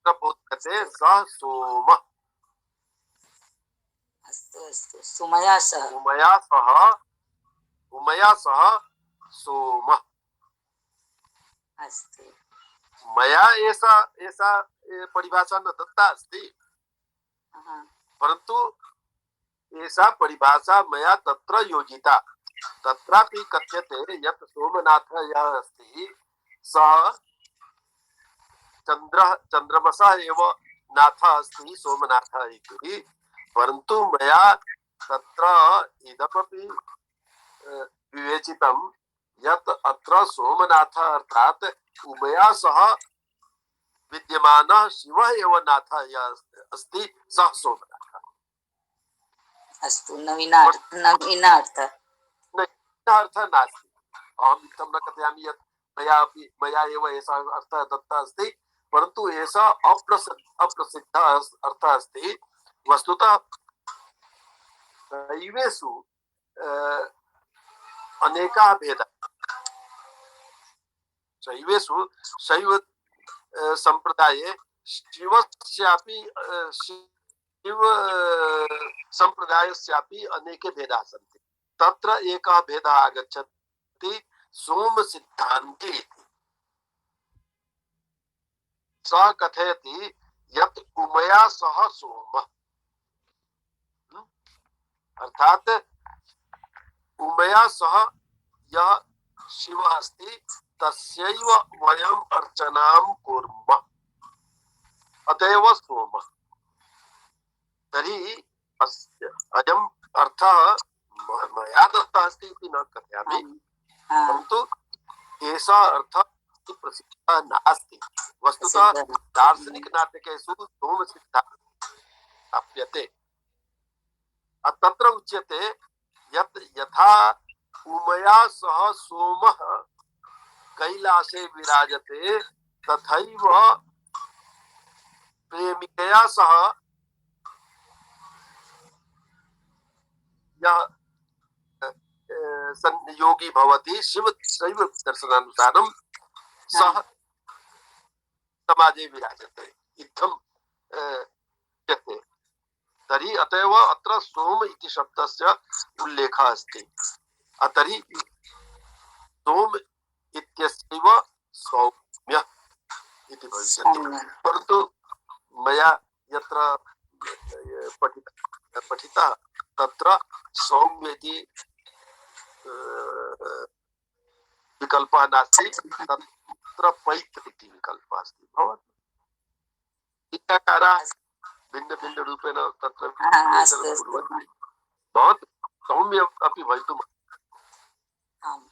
बोध्यते सः सोमः। अस्तु अस्तु, सुमया सह। उमया सह सोमः। अस्तु। मया ऐसा ऐसा परिभाषा न दत्ता अस्ति, हाँ, परन्तु ऐसा परिभाषा मया तत्र योजिता। तत्रापि कथ्यते यत् सोमनाथः यः अस्ति सः चन्द्रमसः एव नाथः अस्ति सोमनाथः इति। परन्तु मया तत्र इदमपि विवेचितं यत् अत्र सोमनाथः अर्थात् उमया सह विद्यमानः शिवः एव नाथः यः अस्ति सः सोमनाथः। अस्तु, नवीनार्थ अर्थः नास्ति। अहम् इत्थं न कथयामि यत् मया एव एषः अर्थः दत्तः अस्ति, परन्तु एषः अप्रसिद्धः अर्थः अस्ति। वस्तुतः शैवेषु अनेकाः भेदाः। शैव संप्रदाये शिवस्यापि शिव संप्रदायस्यापि अनेके भेदाः सन्ति। तत्र एकः भेदः आगच्छति सोम सिद्धान्ती इति। सः कथयति यत् उमया सह सोमः, अर्थात उमया सह यः शिवः अस्ति तस्यैव वयम् अर्चनां कुर्मः, अतएव सोमः। तर्हि अयम् अर्थः मया दत्तः अस्ति इति न कथयामि, परन्तु एषः अर्थः प्रसिद्धः नास्ति। वस्तुतः दार्शनिक नाटकेषु सोम सिद्धान्तः प्राप्यते। तत्र उच्यते यत् यथा उमया सह सोमः कैलासे विराजते तथैव प्रेमिकया सह यः संयोगी भवति शिव शैव दर्शनानुसारं सः समाजे विराजते इत्थं उच्यते। तर्हि अतएव अत्र सोम इति शब्दस्य उल्लेखः अस्ति। तर्हि सोम इत्यस्यैव सौम्य इति भविष्यति। परन्तु मया यत्र पठितः तत्र सौम्य इति विकल्पः नास्ति, तत्र पैत्र इति विकल्पः अस्ति। भवतु टीकाकाराः भिन्न भिन्न रूपेण तत्र कुर्वन्ति। बहुत सौम्य अपि भवितुम् आम्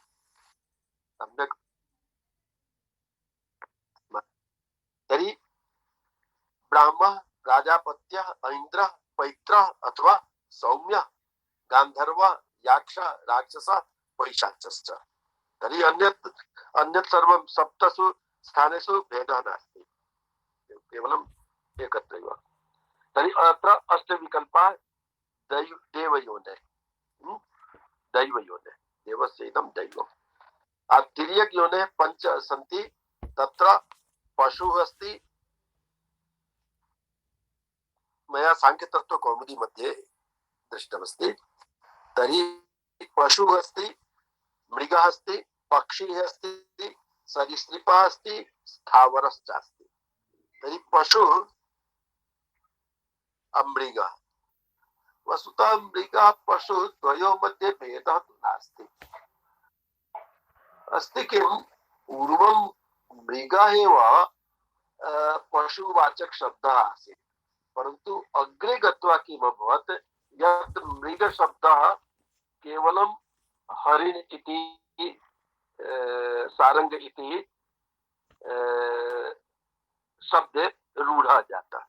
सम्यक्। तर्हि ब्राह्मः, राजापत्यः, ऐन्द्रः, पैत्रः अथवा सौम्यः, गान्धर्वः, यक्षः, राक्षसः, पैशाचश्च। तर्हि अन्यत् अन्यत् सर्वं सप्तसु स्थानेषु भेदः नास्ति, केवलम् एकत्रैव। तर्हि अत्र अष्टविकल्पाः देवयोने, दैवयोने, देवस्य इदं दैवम्। तिर्यग्योने पञ्च सन्ति, तत्र पशुः अस्ति। मया सांख्यतत्त्वकौमुदी मध्ये दृष्टमस्ति। तर्हि पशुः अस्ति, मृगः अस्ति, पक्षी अस्ति, सरीसृपः अस्ति, स्थावरश्च अस्ति। तर्हि पशुः मृगः, वस्तुतः मृगः पशुः द्वयोः मध्ये भेदः तु नास्ति। अस्ति किम्, पूर्वं मृगः एव पशुवाचक शब्दः आसीत्, परन्तु अग्रे गत्वा किम् अभवत्, यत् मृगशब्दः केवलं हरिण इति सारंग इति शब्दे रूढ़ा जाता,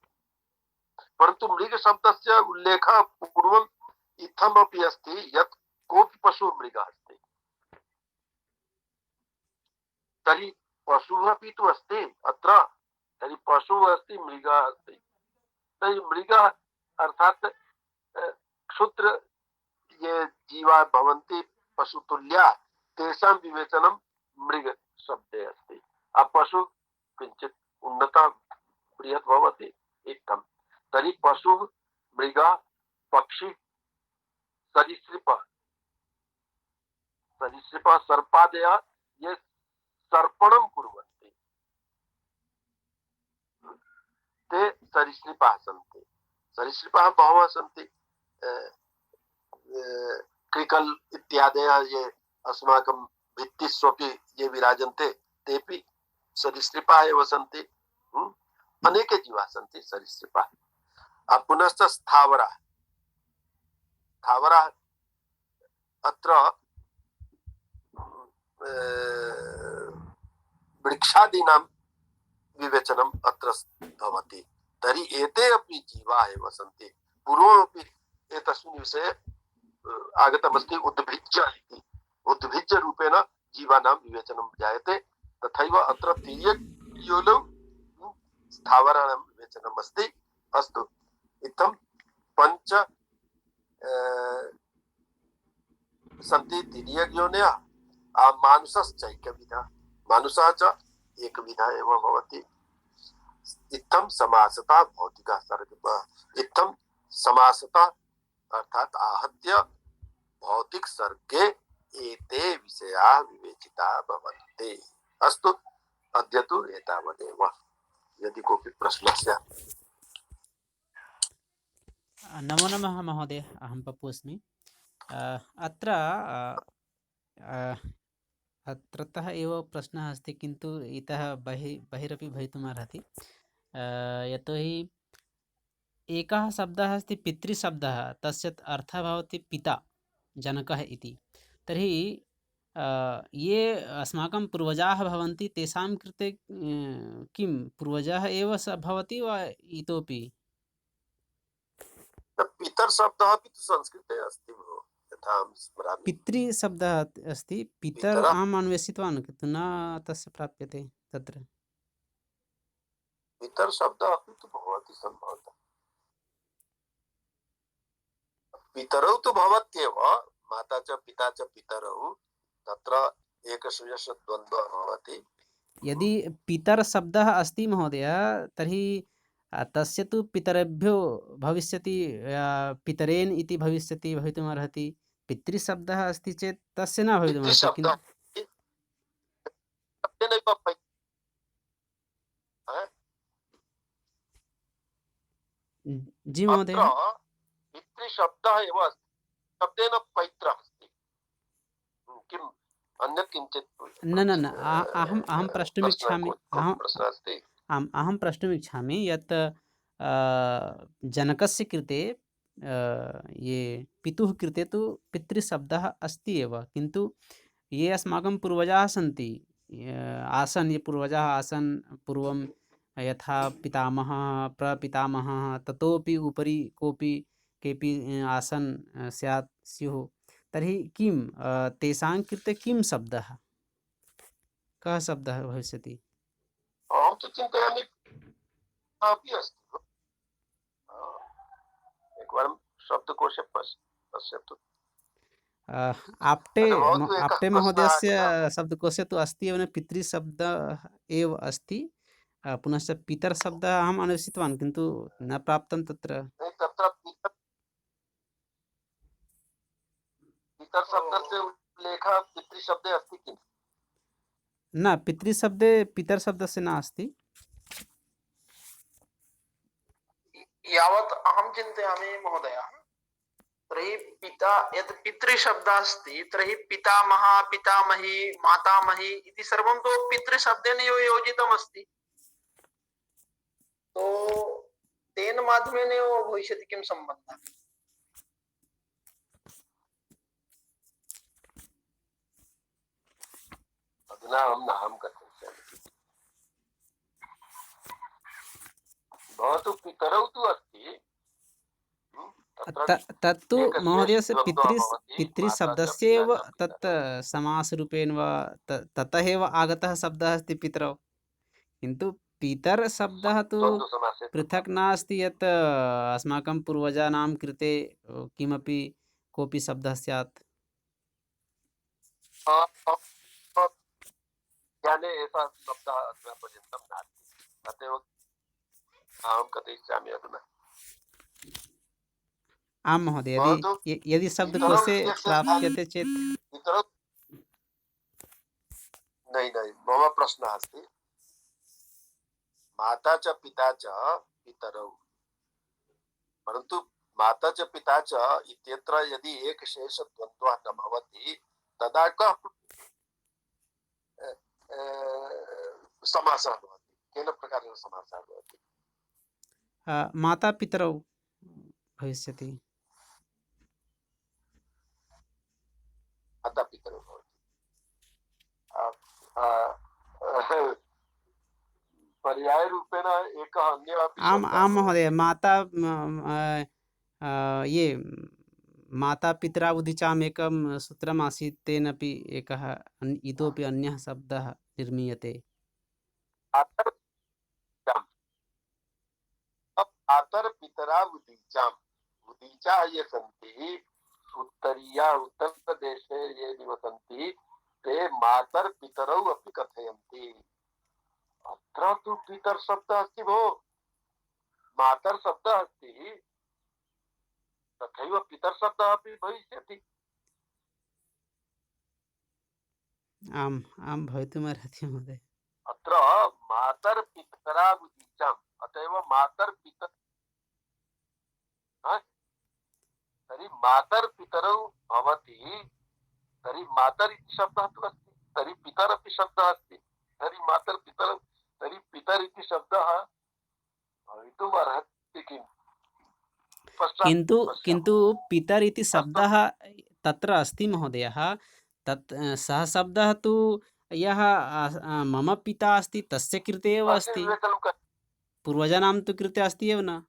परन्तु मृग शब्दस्य उल्लेखः पूर्वम् इत्थमपि अस्ति यत् कोऽपि पशुः मृगः अस्ति। तर्हि पशुः अपि तु अस्ति अत्र, तर्हि पशुः अस्ति, मृगः अस्ति। तर्हि मृगः अर्थात् क्षुद्र ये जीवा भवन्ति पशुतुल्या, तेषां विवेचनं मृग शब्दे अस्ति। पशु किञ्चित् उन्नतः बृहत् भवति इत्थं। तर्हि पशुः, मृगः, पक्षी, सरीसृपः, सर्पादयः ये सर्पणं कुर्वन्ति ते सरीसृपाः सन्ति। सरीसृपाः बहवः सन्ति, क्रिकल इत्यादयः ये अस्माकं भित्तिष्वपि ये विराजन्ते तेपि सरीसृपाः एव सन्ति। अनेके जीवाः सन्ति सरीसृपाः। पुनश्च स्थावराः, स्थावराः अत्र वृक्षादीनां विवेचनम् अत्र भवति। तर्हि एते अपि जीवाः एव सन्ति। पूर्वमपि एतस्मिन् विषये आगतमस्ति, उद्भिज्य इति। उद्भिज्य रूपेण जीवानां विवेचनं जायते, तथैव अत्र तिर्यग्योनौ स्थावराणां विवेचनम् अस्ति। अस्तु, इत्थं पञ्च सन्ति तिर्यग्योनयः। मानुषश्चैकविधः, मानुषः च एकविधः एव भवति। इत्थं समासतः भौतिकः सर्गः, इत्थं समासतः अर्थात आहत्य भौतिक सर्गे एते विषयाः विवेचिताः भवन्ति। अस्तु, अद्य तु एतावदेव। यदि कोऽपि प्रश्नः स्यात्। नमो नमः महोदय, अहं पप्पु अस्मि। अत्र अत्रतः एव प्रश्नः अस्ति, किन्तु इतः बहिरपि भवितुम् अर्हति। यतोहि एकः शब्दः अस्ति पितृशब्दः, तस्य अर्थः भवति पिता, जनकः इति। तर्हि ये अस्माकं पूर्वजाः भवन्ति तेषां कृते किं पूर्वजः एव भवति वा इतोपि? पितर्शब्दः अपि तु संस्कृते अस्ति भो, यथा अहं स्मरामि। पितृशब्दः अस्ति, पितर् अहम् अन्वेषितवान्, किन्तु न तस्य प्राप्यते तत्र। पितर्शब्दः अपि तु भवति सम्भवतः। पितरौ तु भवत्येव, माता च पिता च पितरौ, तत्र एकशून्यशद्वन्द्वः भवति। यदि पितर् शब्दः अस्ति महोदय, तर्हि तस्य तु पितरेभ्यो भविष्यति, पितरेन् इति भविष्यति, भवितुम् अर्हति। पितृशब्दः अस्ति चेत् तस्य न भवितुम् अर्हति। जी महोदय, पितृशब्दः एव अस्ति, शब्देन पैत्रः अस्ति। किम् अन्यत् किञ्चित्? न अहं प्रष्टुमिच्छामि, अहं प्रष्टुमिच्छामि यत् जनकस्य कृते ये पितुः कृते तु पितृशब्दः अस्ति एव, किन्तु ये अस्माकं पूर्वजाः सन्ति, आसन्, ये पूर्वजाः आसन् पूर्वं, यथा पितामहः, प्रपितामहः, ततोपि उपरि कोऽपि केऽपि आसन्, स्युः, तर्हि किं तेषां कृते किं शब्दः, कः शब्दः भविष्यति? अहं तु चिन्तयामि अपि अस्ति। एकवारं शब्दकोशे पश्यतु। आप्टे अच्छा, भवतु एकः आप्टे प्रश्नः महोदयस्य आगतः। शब्दकोशे तु अस्ति एव न, पितृशब्दः एव अस्ति। पुनश्च पितरशब्दः अहम् अन्वेषितवान्, किन्तु न प्राप्तं तत्र। तत्र पितरशब्दस्य उल्लेखः पितृशब्दे अस्ति किम्? न, पितृशब्दे पितरशब्दस्य नास्ति। यावत् अहं चिन्तयामि महोदय, तर्हि पिता यत् पितृशब्दः अस्ति, तर्हि पितामहः, पितामही, मातामही इति सर्वं तु पितृशब्देन एव योजितमस्ति। तो तेन माध्यमेन एव भविष्यति किं सम्बन्धः? अधुना अहं कथयिष्यामि। भवतु पितरौ तु अस्ति, तत्तु महोदयस्य भवति, पितृशब्दस्य एव तत् समासरूपेण वा ततः एव आगतः शब्दः अस्ति पितरौ, किन्तु पितरशब्दः तु द्वन्द्वसमासे पृथक् नास्ति, यत् अस्माकं पूर्वजानां कृते किमपि कोऽपि शब्दः स्यात्। ज्ञाने एषः शब्दः अधुना पर्यन्तं नास्ति, अतएव अहं कथयिष्यामि अधुना। आं महोदय, भवतु यदि शब्दकोशे इत्यस्य प्राप्यते चेत्। नहीं, मम प्रश्नः अस्ति, माता च पिता च पितरौ, परन्तु माता च पिता च इत्यत्र यदि एकशेषद्वन्द्वः न भवति, तदा कः समासः भवति? केन प्रकारेण समासः भवति? माता पितरौ भविष्यति। माता पितरौ भवति। पर्यायरूपेण एकः अन्यः अपि आम् शब्दः आं भवति। महोदय, माता ये माता पितरा उदिचाम् एकं सूत्रम् आसीत्, तेनपि एकः इतोपि अन्यः शब्दः निर्मीयते। मातर पितरा उदीचाम्, उदीचाः ये सन्ति, उत्तरीया उत्तरप्रदेशे ये निवसन्ति, ते मातर पितरौ अपि कथयन्ति। अत्र तु पितर शब्दः अस्ति भो, मातर शब्दः अस्ति, तथैव पितर शब्दः अपि भविष्यति। आम् आं भवितुमर्हति महोदय। अत्र मातर पितरा उदीचाम्, अतएव मातर पितर, तर्हि मातर पितरौ भवति, तर्हि मातर इति शब्दः तु अस्ति, तर्हि पितर अपि शब्दः अस्ति, तर्हि मातर पितर, तर्हि पितर इति शब्दः भवितुम् अर्हति किम्? किन्तु पितर इति शब्दः तत्र अस्ति महोदयः, तत् सः शब्दः तु यः मम पिता अस्ति तस्य कृते एव अस्ति, पूर्वजानां तु कृते अस्ति एव न।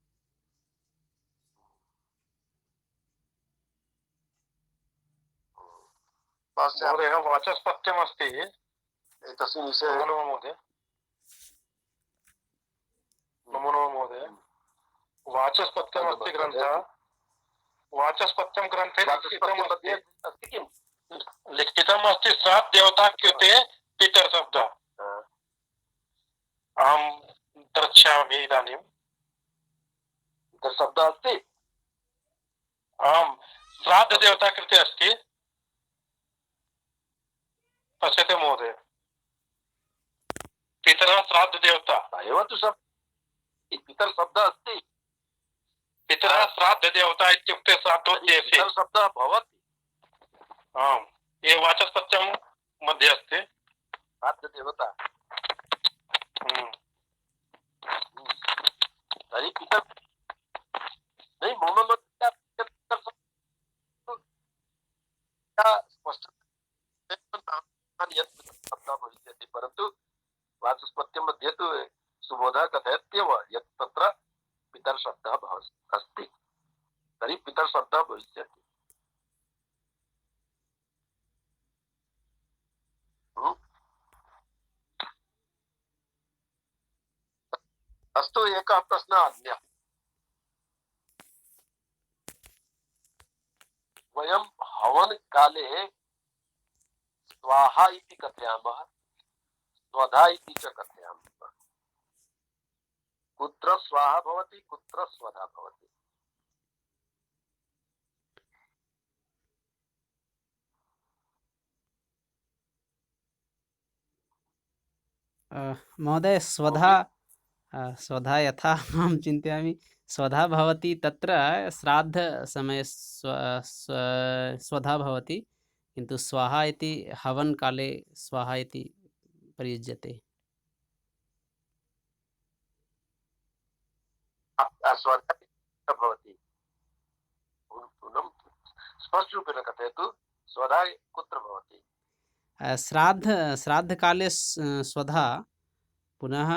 महोदय, वाचस्पत्यमस्ति एतस्मिन् विषये। नमो नमः महोदय। नमो नमः महोदय। वाचस्पत्यमस्ति ग्रन्थः, वाचस्पत्यं ग्रन्थे लिखितमस्ति श्राद्ध देवता कृते पितर शब्दः। अहं द्रक्ष्यामि इदानीं। पितर शब्दः अस्ति? आम्, श्राद्ध देवता कृते अस्ति। पश्यते महोदय, पितरः श्राद्ध देवता एव तु पितर शब्दः अस्ति। पितरः श्राद्ध देवता इत्युक्ते श्राद्धोद्देशे शब्दः भवति। आम्, ये वाचस्पत्यं मध्ये अस्ति श्राद्ध देवता। तर्हि पितर नहीं, मम मत वाचस्पत्यं मध्ये तु सुबोधः कथयत्येव यत् तत्र पितरशब्दः अस्ति, तर्हि पितरशब्दः भविष्यति। अस्तु, एकः प्रश्नः अन्यः। वयं हवन काले स्वाहा इति कथयामः, स्वधा इति च कथयामः। कुत्र स्वाहा भवति, कुत्र स्वधा भवति? महोदय स्वधा यथा अहं चिन्तयामि, स्वधा भवति तत्र श्राद्धसमये स्वधा भवति, किन्तु स्वाहा इति हवन काले स्वाहा इति प्रयुज्यते। स्वधा भवति, स्पष्टरूपेण कथयतु, स्वधा कुत्र भवति? श्राद्धकाले स्वधा, पुनः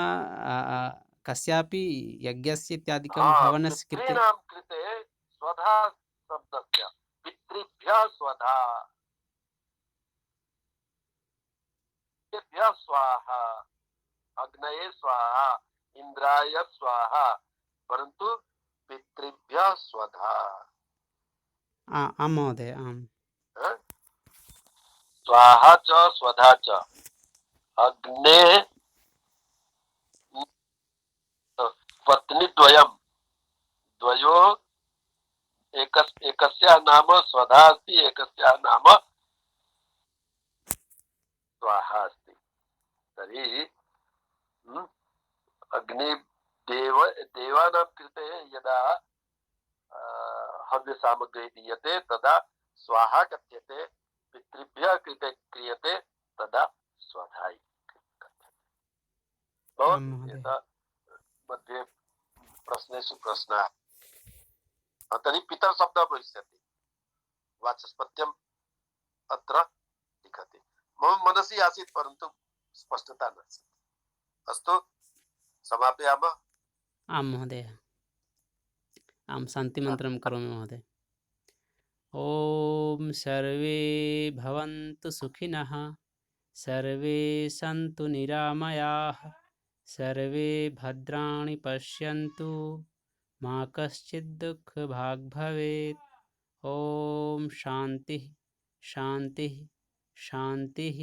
कस्यापि यज्ञस्य इत्यादिकं हवनस्य कृते पितॄणां कृते स्वधा शब्दस्य, पितृभ्यः स्वधा, पितृभ्यः स्वाहा, अग्नये स्वाहा, इंद्राय स्वाहा, परंतु पितृभ्यः स्वधा। आं महोदय, आम्। स्वाहा च स्वधा च अग्ने पत्नीद्वयं द्वयोः एकस्याः नाम स्वधा अस्ति, एकस्याः नाम स्वाहा अस्ति। तर्हि देवानां कृते यदा हव्य सामग्री दीयते तदा स्वाहा कथ्यते, पितृभ्यः कृते क्रियते तदा स्वधा कथ्यते। मध्ये प्रश्नेषु प्रश्नः। तर्हि पितर शब्दः भविष्यति, वाचस्पत्यम् अत्र लिखति। मम मनसि आसीत् परन्तु स्पष्टता नासीत्। अस्तु, समापयामः। आं महोदय, आं शान्तिमन्त्रं करोमि महोदय। ॐ सर्वे भवन्तु सुखिनः, सर्वे सन्तु निरामयाः, सर्वे भद्राणि पश्यन्तु, मा कश्चित् दुःखभाग् भवेत्। ॐ शान्तिः शान्तिः शान्तिः।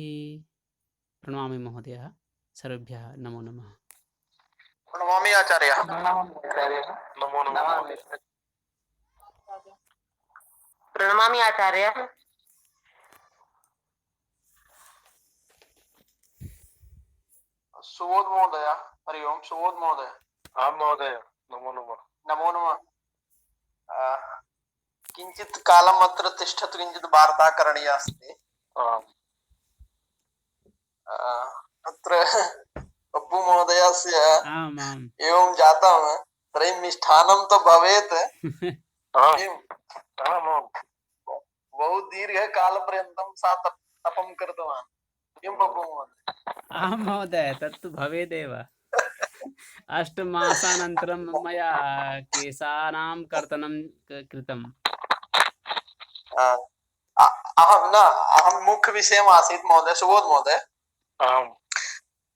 प्रणमामि महोदय, सर्वेभ्यः नमो नमः। प्रणमामि आचार्यः। नमो नमः। प्रणमामि आचार्य। सुबोध महोदय, हरि ओम। सुबोध महोदय। आं महोदय, नमो नमः। नमो नमः। किञ्चित् कालम् अत्र तिष्ठतु, किञ्चित् वार्ता करणीया अस्ति। अत्र पप्पू महोदयस्य एवं जातं, तर्हि मिष्ठान्नं तु भवेत्। बहु दीर्घकालपर्यन्तं सा तपं कृतवान्, किं पप्पू महोदय? आं महोदय, तत्तु भवेदेव। 8 मासानन्तरं मया केशानां कर्तनं कृतम्। अहं मुख्यविषयम् आसीत् महोदय। सुबोध महोदय,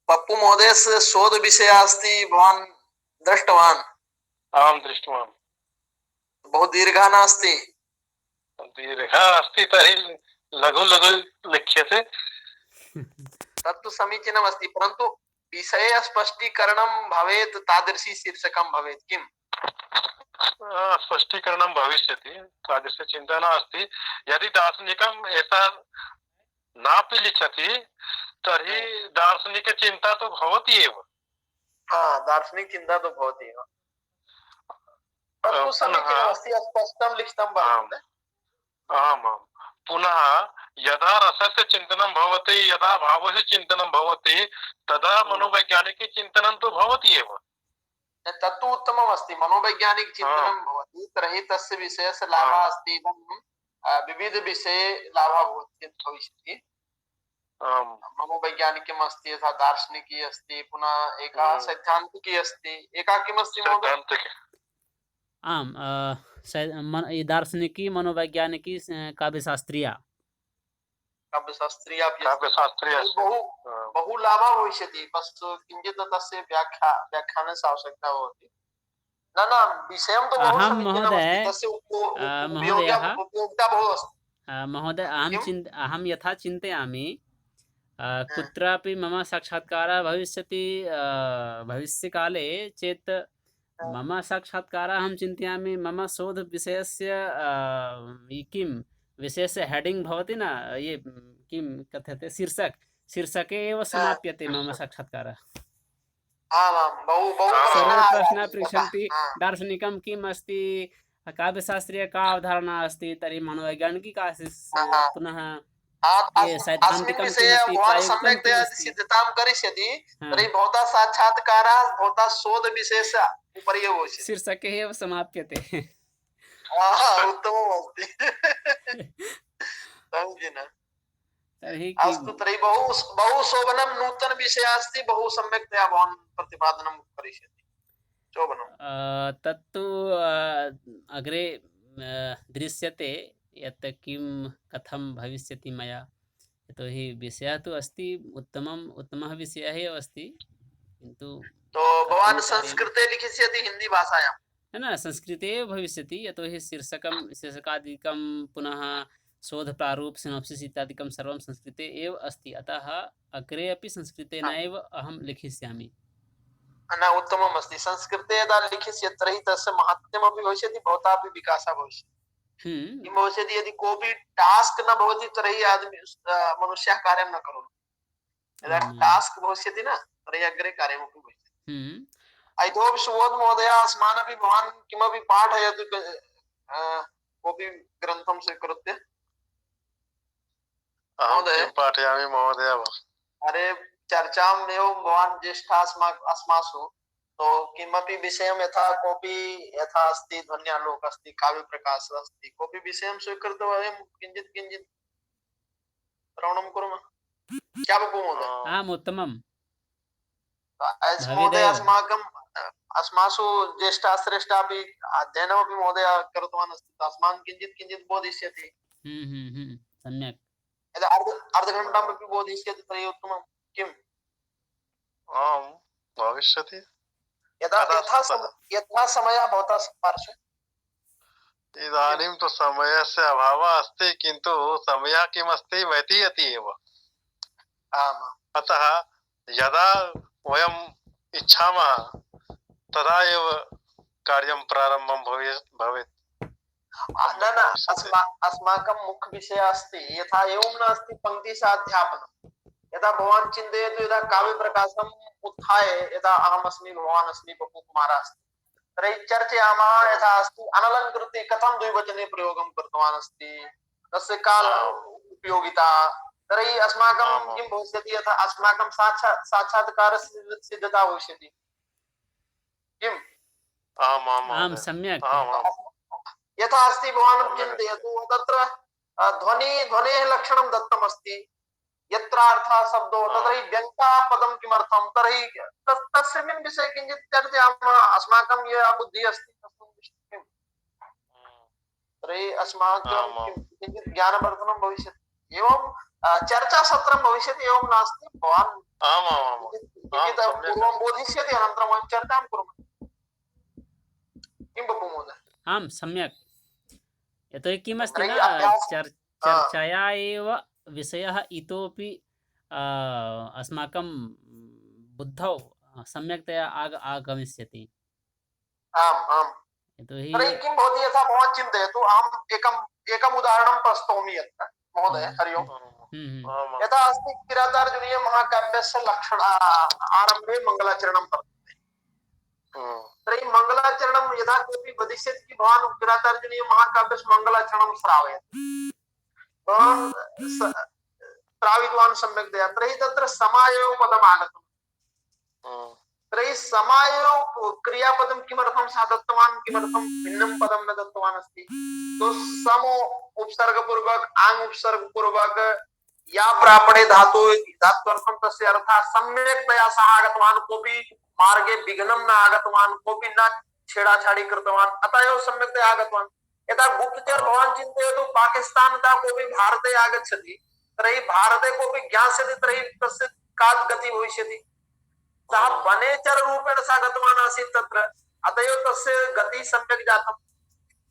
पप्पू महोदयस्य शोधविषयः अस्ति, भवान् दृष्टवान्? आं दृष्टवान्। बहु दीर्घः नास्ति। दीर्घः अस्ति, तर्हि लघु लघु लिख्यते। तत्तु समीचीनमस्ति, परन्तु विषये स्पष्टीकरणं भवेत्, तादृशी शीर्षकं भवेत् किम्? स्पष्टीकरणं भविष्यति, तादृशचिन्ता नास्ति। यदि दार्शनिकम् ऐसा नापि लिखति तर्हि दार्शनिकचिन्ता तु भवति एव। दार्शनिकचिन्ता तु भवति एव, तत्तु समीचीनमस्ति, स्पष्टं लिखितं भवति। आमां। पुनः यदा रसस्य चिन्तनं भवति, यदा भावस्य चिन्तनं भवति, तदा मनोवैज्ञानिकचिन्तनं तु भवति एव। तत्तु उत्तममस्ति, मनोवैज्ञानिकचिन्तनं भवति, तर्हि तस्य विषयस्य लाभः अस्ति। इदं विविध विषये लाभः भविष्यति। आम् मनोवैज्ञानिकम् अस्ति, यथा दार्शनिकी अस्ति, पुनः एका सैद्धान्तिकी अस्ति, एका किमस्ति महोदय? सैद्धान्तिक आम् ये दार्शनिकी मनोवैज्ञानिकी काव्यशास्त्रीया काव्यशास्त्रीया अपि अस्ति। काव्यशास्त्री अस्ति बहु बहु लाभः भविष्यति, परन्तु किञ्चित् तस्य व्याख्यानस्य आवश्यकता भवति। न विषयं तु बहु अहं समीचीनमस्ति, महोदय तस्य महोदयः उपयोगिता बहु अस्ति। महोदय किम्? अहं यथा चिन्तयामि कुत्रापि मम साक्षात्कारः भविष्यति भविष्यकाले चेत् मम साक्षात्कारः अहं चिन्तयामि मम शोधविषयस्य किं विषयस्य हेडिङ्ग् भवति न, ये किं कथ्यते शीर्षके एव समाप्यते मम साक्षात्कारः। आमां बहु बहु सर्वे प्रश्नाः प्रश्नाः आगताः। पृच्छन्ति हा। दार्शनिकं किम् अस्ति, काव्यशास्त्रीय का अवधारणा अस्ति, तर्हि मनोवैज्ञानिकी का अस्ति, हा। पुनः अस्मिन् ये सैद्धान्तिकं विषये किमस्ति, भवान् प्रायोगिकं सम्यक्तया किमस्ति। सिद्धतां करिष्यति, हा। तर्हि भवतः साक्षात्कारः भवतः शोधविषयस्य उपरि एव भविष्यति। शीर्षके एव समाप्यते। उत्तमम् अस्ति। समीचीनं। तर्हि अस्तु, तर्हि बहु शोभनं नूतनविषयः अस्ति, बहु सम्यक्तया भवान् प्रतिपादनं करिष्यति। शोभनम्। तत्तु अग्रे दृश्यते यत् किं कथं भविष्यति मया, यतोहि विषयः तु अस्ति, उत्तमः विषयः एव अस्ति, किन्तु तो भवान् संस्कृते लिखिष्यति हिन्दी भाषायां? न संस्कृते एव भविष्यति, यतोहि शीर्षकादिकं पुनः शोधप्रारूप सिनोप्सिस् इत्यादिकं सर्वं संस्कृते एव अस्ति, अतः अग्रे अपि संस्कृतेन एव अहं लिखिष्यामि। न, उत्तमम् अस्ति। संस्कृते यदा लिखिष्यति तर्हि तस्य महत्त्वमपि भविष्यति, भवतापि विकासः भविष्यति। किं भविष्यति, यदि कोऽपि टास्क् न भवति तर्हि मनुष्यः कार्यं न करोति। यदा टास्क् भविष्यति न, तर्हि अग्रे कार्यमपि भविष्यति। इतोपि सुबोध महोदय, अस्मानपि भवान् किमपि पाठयतु, कोऽपि ग्रन्थं स्वीकृत्य। अहं पाठयामि महोदय। अरे चर्चाम् एवं भवान् ज्येष्ठः अस्मासु, तो किमपि विषयं यथा कोऽपि यथा अस्ति ध्वन्यालोकः अस्ति, काव्यप्रकाशः अस्ति, कोऽपि विषयं स्वीकृत्य वयं किञ्चित् श्रवणं कुर्मः। क्या बभूव महोदय? आम्, उत्तमम्। महोदय अस्मासु ज्येष्ठः श्रेष्ठः अपि अध्ययनमपि महोदय कृतवान् अस्ति, अस्मान् किञ्चित् बोधिष्यति। सम्यक्। यदा अर्धघण्टामपि बोधिष्यति तर्हि उत्तमं। किम्? आम्, भविष्यति। यथा समयः भवतः पार्श्वे? इदानीं तु समयस्य अभावः अस्ति, किन्तु समयः किमस्ति, व्यतीयते एव। अतः यदा वयम् इच्छामः तदा एव कार्यं प्रारम्भं भवेत्। अस्माकं मुख्यविषयः अस्ति, यथा एवं नास्ति पङ्क्तिशाध्यापनं। यदा भवान् चिन्तयतु, यदा काव्यप्रकाशम् उत्थाय यदा अहमस्मि, भवान् अस्मि, पप्पुकुमारः अस्ति, तर्हि चर्चयामः। यथा अस्ति अनलङ्कृते कथं द्विवचने प्रयोगं कृतवान् अस्ति, तस्य काल उपयोगिता, तर्हि अस्माकं किं भविष्यति, यथा अस्माकं साक्षात्कारस्य सिद्धता भविष्यति। किम्? आम्, सम्यक्। यथा अस्ति भवान् चिन्तयतु, तत्र ध्वनेः लक्षणं दत्तमस्ति, यत्र अर्थः शब्दो, तर्हि व्यङ्ग्यापदं किमर्थं, तर्हि तस्मिन् विषये किञ्चित् चर्चयामः। अस्माकं या बुद्धिः अस्ति तस्मिन् विषये तर्हि अस्माकं किञ्चित् ज्ञानवर्धनं भविष्यति। एवं चर्चासत्रं भविष्यति, एवं नास्ति भवान् किञ्चित् पूर्वं बोधिष्यति, अनन्तरं वयं चर्चां कुर्मः। किं बभूव महोदय? आम्, सम्यक्। यतोहि किमस्ति न, चर्चया एव विषयः इतोपि अस्माकं बुद्धौ सम्यक्तया आगमिष्यति। यतोहि किं भवति, यथा भवान् चिन्तयतु, अहम् एकम् उदाहरणं प्रस्तौमि यत्र महोदय। हरि ओम्। यथा अस्ति किरातार्जुनीय महाकाव्यस्य लक्षण आरम्भे मङ्गलाचरणं वर्तते। तर्हि मङ्गलाचरणं यदा कोऽपि वदिष्यति कि भवान् किरातार्जुनीय महाकाव्यस्य मङ्गलाचरणं श्रावयति, भवान् श्रावितवान् सम्यक्तया, तर्हि तत्र समाययो पदम् आगतम्। तर्हि समाययो क्रियापदं किमर्थं सः दत्तवान्, किमर्थं भिन्नं पदं न दत्तवान् अस्ति? तो समो उपसर्गपूर्वक, आङ् उपसर्गपूर्वक, या प्रापणे धातु धात्वर्थं तस्य अर्थः सम्यक्तया सः आगतवान्, कोऽपि मार्गे विघ्नं न आगतवान्, कोऽपि न छेड़ाछाड़ी कृतवान्, अतः एव सम्यक्तया आगतवान्। यथा गुप्तचर भवान् चिन्तयतु, पाकिस्तानतः कोऽपि भारते आगच्छति तर्हि भारते कोऽपि ज्ञास्यति तर्हि तस्य का गतिः भविष्यति? सः वनेचररूपेण सः गतवान् आसीत् तत्र, अतः एव तस्य गतिः सम्यक् जातम्।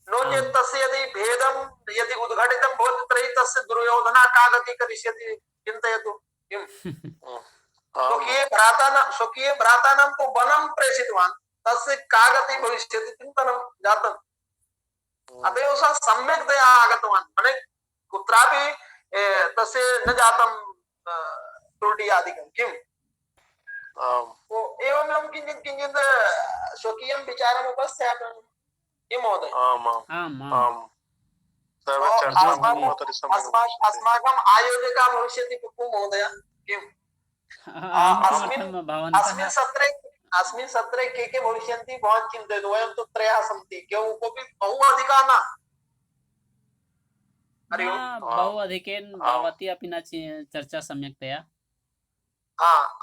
नो चेत् तस्य यदि भेदं यदि उद्घाटितं भवति तर्हि तस्य दुर्योधनः का गतिः करिष्यति चिन्तयतु। किम् स्वकीय भ्रातानां तु वनं प्रेषितवान्, तस्य का गतिः भविष्यति चिन्तनं जातम्। अतः एव सः सम्यक्तया आगतवान्, माने कुत्रापि तस्य न जातं त्रुटियादिकं। किम् एवमेवं किञ्चित् किञ्चित् स्वकीयं विचारम् उपस्थापयामि। किं महोदय? अस्माकम् आयोजकः भविष्यति पप्पू महोदय। किम् अस्मिन् सत्रे के भविष्यन्ति भवान् चिन्तयतु। वयं तु त्रयः सन्ति, केवलं कोऽपि बहु अधिकः न। हरि ओम्। बहु अधिकेन भवति अपि न चर्चा सम्यक्तया।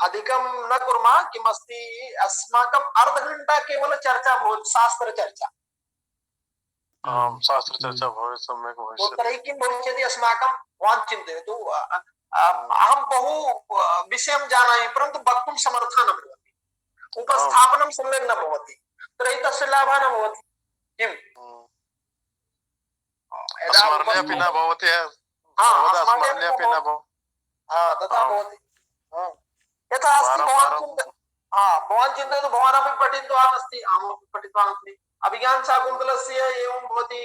अधिकं न कुर्मः। किमस्ति, अस्माकम् अर्धघण्टा केवल चर्चा भवति, शास्त्रचर्चा। शास्त्रचर्चा भवेत्, सम्यक् भविष्यति। तर्हि किं भविष्यति अस्माकं? भवान् चिन्तयतु, अहं बहु विषयं जानामि परन्तु वक्तुं समर्थः न भवति, उपस्थापनं सम्यक् न भवति, तर्हि तस्य लाभः न भवति। किम् स्मरणे अपि न भवति, स्मरणे अपि न भवति, तथा भवति। यथा अस्ति, भवान् चिन्तयतु, भवान् अपि पठितवान् अस्ति, अहमपि पठितवान् अस्मि। अभिज्ञानशाकुन्तलस्य एवं भवति।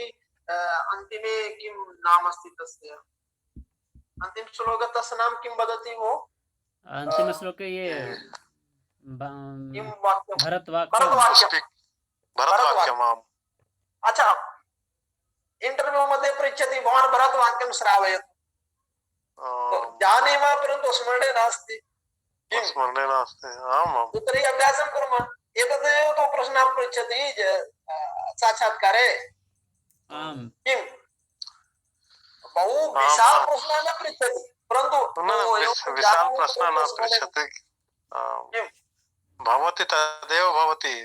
अन्तिमे किं नाम अस्ति तस्य? अन्तिम श्लोक तस्य नाम किं वदति वो? अंतिम श्लोके ये किं वाक्यं? भरतवाक्यम्। अच्छा, इंटरव्यू मध्ये पृच्छति, भवान् भरतवाक्यं श्रावयतु। जानीमः परन्तु स्मरणे नास्ति। स्मरणे नास्ति। आमां। तर्हि अभ्यासं कुर्मः। एतदेव तु प्रश्नः पृच्छति साक्षात्कारे। किं बहु विशाल प्रश्नः न पृच्छति, परन्तु विशाल प्रश्नः न पृच्छति। भवति तदेव भवति।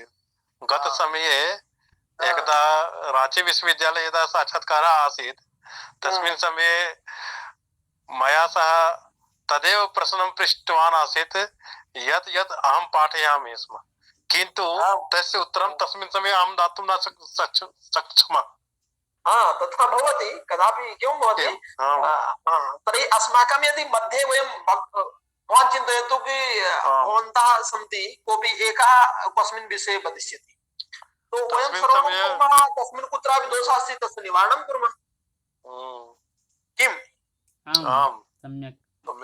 गतसमये एकदा रांची विश्वविद्यालये यदा साक्षात्कारः आसीत्, तस्मिन् समये मया सह तदेव प्रश्नं पृष्टवान् आसीत् यत् यत् अहं पाठयामि स्म, किन्तु तस्य उत्तरं तस्मिन् समये अहं दातुं न सक्षमः। तथा भवति, कदापि किं भवति। तर्हि अस्माकं यदि मध्ये वयं भवान् चिन्तयतु कि भवन्तः सन्ति, कोऽपि एकः कस्मिन् विषये वदिष्यति, तो वयं सर्वं कुर्मः, तस्मिन् कुत्रापि दोषः अस्ति तस्य निवारणं कुर्मः। किम् सम्यक्।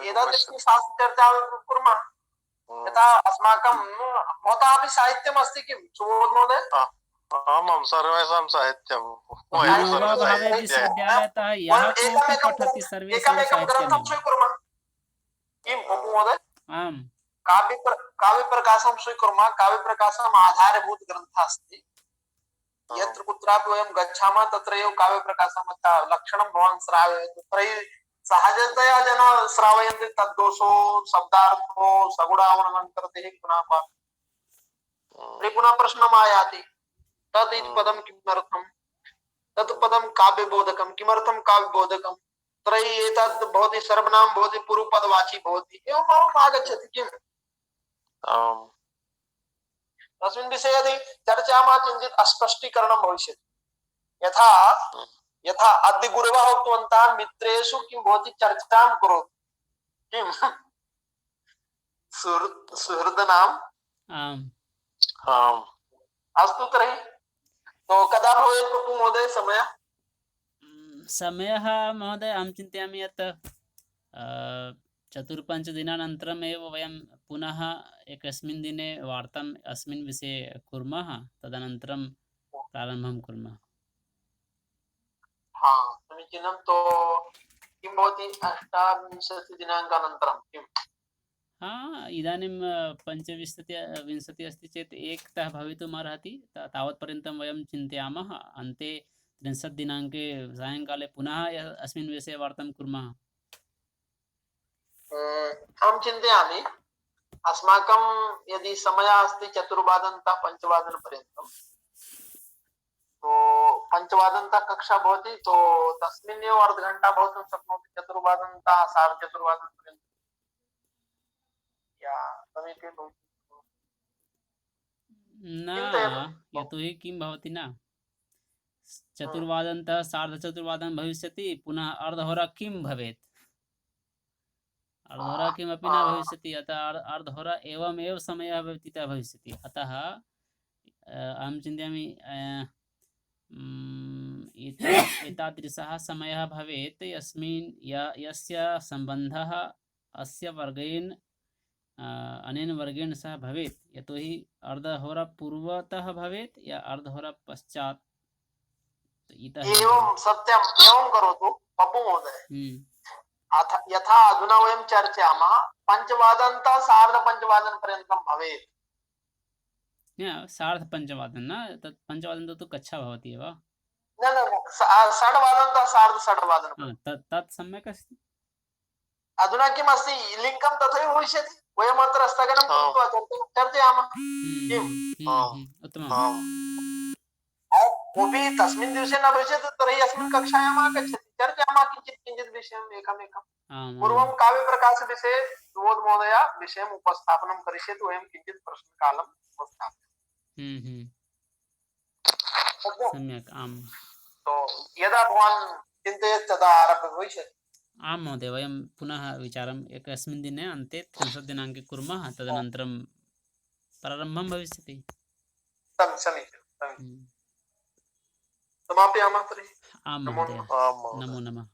एतादृशी शास्त्रचर्चां कुर्मः। यथा अस्माकं भवतः अपि साहित्यम् अस्ति किं सुबोध महोदय? आमां, सर्वेषां साहित्यं। एकमेकं ग्रन्थं स्वीकुर्मः। किं पप्पू महोदय? काव्यप्रकाशं स्वीकुर्मः। काव्यप्रकाशम् आधारभूत ग्रन्थः अस्ति। यत्र कुत्रापि वयं गच्छामः तत्र एव काव्यप्रकाशं लक्षणं भवान् श्रावयतु। तर्हि सहजतया जनाः श्रावयन्ति, तद्दोषो शब्दार्थो सगुणावनमन्तर्देः पुनः पुनः प्रश्नम् आयाति, तत् इति पदं किमर्थं? तत् पदं काव्यबोधकं। किमर्थं काव्यबोधकं? तर्हि एतत् भवति सर्वनाम भवति, पूर्वपदवाची भवति, एवम् आगच्छति। किम् तस्मिन् विषये यदि चर्चामः किञ्चित् अस्पष्टीकरणं भविष्यति। यथा अद्य गुरवः उक्तवन्तः, मित्रेषु किं भवति चर्चां करोतु। किं सुहृदनाम्? अस्तु, तर्हि तो कदा भवेत् पप्पू महोदय समयः? समयः महोदय अहं चिन्तयामि यत् 4-5 दिनानन्तरम् एव वयं पुनः एकस्मिन् दिने वार्ताम् अस्मिन् विषये कुर्मः, तदनन्तरं प्रारम्भं कुर्मः। समीचीनं। तो किं भवति 28 दिनाङ्कानन्तरं? किम् इदानीं 25-20 अस्ति चेत् एकतः भवितुम् अर्हति। तावत्पर्यन्तं वयं चिन्तयामः। अन्ते 30 दिनाङ्के सायङ्काले पुनः अस्मिन् विषये वार्तां कुर्मः। अहं चिन्तयामि अस्माकं यदि समयः अस्ति चतुर्वादनतः पञ्चवादनपर्यन्तं, तो पञ्चवादनतः कक्षा भवति, तो तस्मिन्नेव अर्धघण्टा भवितुं शक्नोति चतुर्वादनतः सार्धचतुर्वादनपर्यन्तं, या समीपे भवति। न चिन्तयतु। यतोहि किं भवति न चतुर्वादनतः सार्धचतुर्वादनं भविष्यति, पुनः अर्धहोरा किं भवेत्, अर्धहोरा किमपि न भविष्यति, अतः अर्धहोरा एवमेव समयः व्यतीतः भविष्यति। अतः अहं चिन्तयामि एतादृशः समयः भवेत् यस्मिन् यस्य सम्बन्धः अस्य वर्गेण अनेन वर्गेण सह भवेत्, यतोहि अर्धहोरा पूर्वतः भवेत् या अर्धहोरा पश्चात् इतः एवं सत्यम्, एवं करोतु पप्पू महोदय। यथा अधुना वयं चर्चयामः पञ्चवादनतः सार्धपञ्चवादनपर्यन्तं भवेत्। सार्धपञ्चवादन न, तत् पञ्चवादनतः तु कक्षा भवति एव। न षड्वादनतः सार्धषड्वादनं। तत् सम्यक् अस्ति। अधुना किम् अस्ति, लिङ्गं तथैव भविष्यति। वयम् अत्र स्थगनं कृत्वा चर्चयामः। उत्तमम्। कोऽपि तस्मिन् दिवसे न भविष्यति तर्हि अस्मिन् कक्षायाम् आगच्छति, चर्चयामः किञ्चित् विषयम् एकमेकम्। पूर्वं काव्यप्रकाशविषये सुबोध महोदय विषयम् उपस्थापनं करिष्यति, वयं किञ्चित् प्रश्नकालम् उपस्थापयामः। सम्यक्, आम्। तो यदा भवान् चिन्तयति तदा आरम्भः भविष्यति। आं महोदय, वयं पुनः विचारम् एकस्मिन् दिने अन्ते 30 दिनाङ्के कुर्मः, तदनन्तरं प्रारम्भं भविष्यति। समीचीनं। समापयामः तर्हि। आं महोदय, नमो नमः।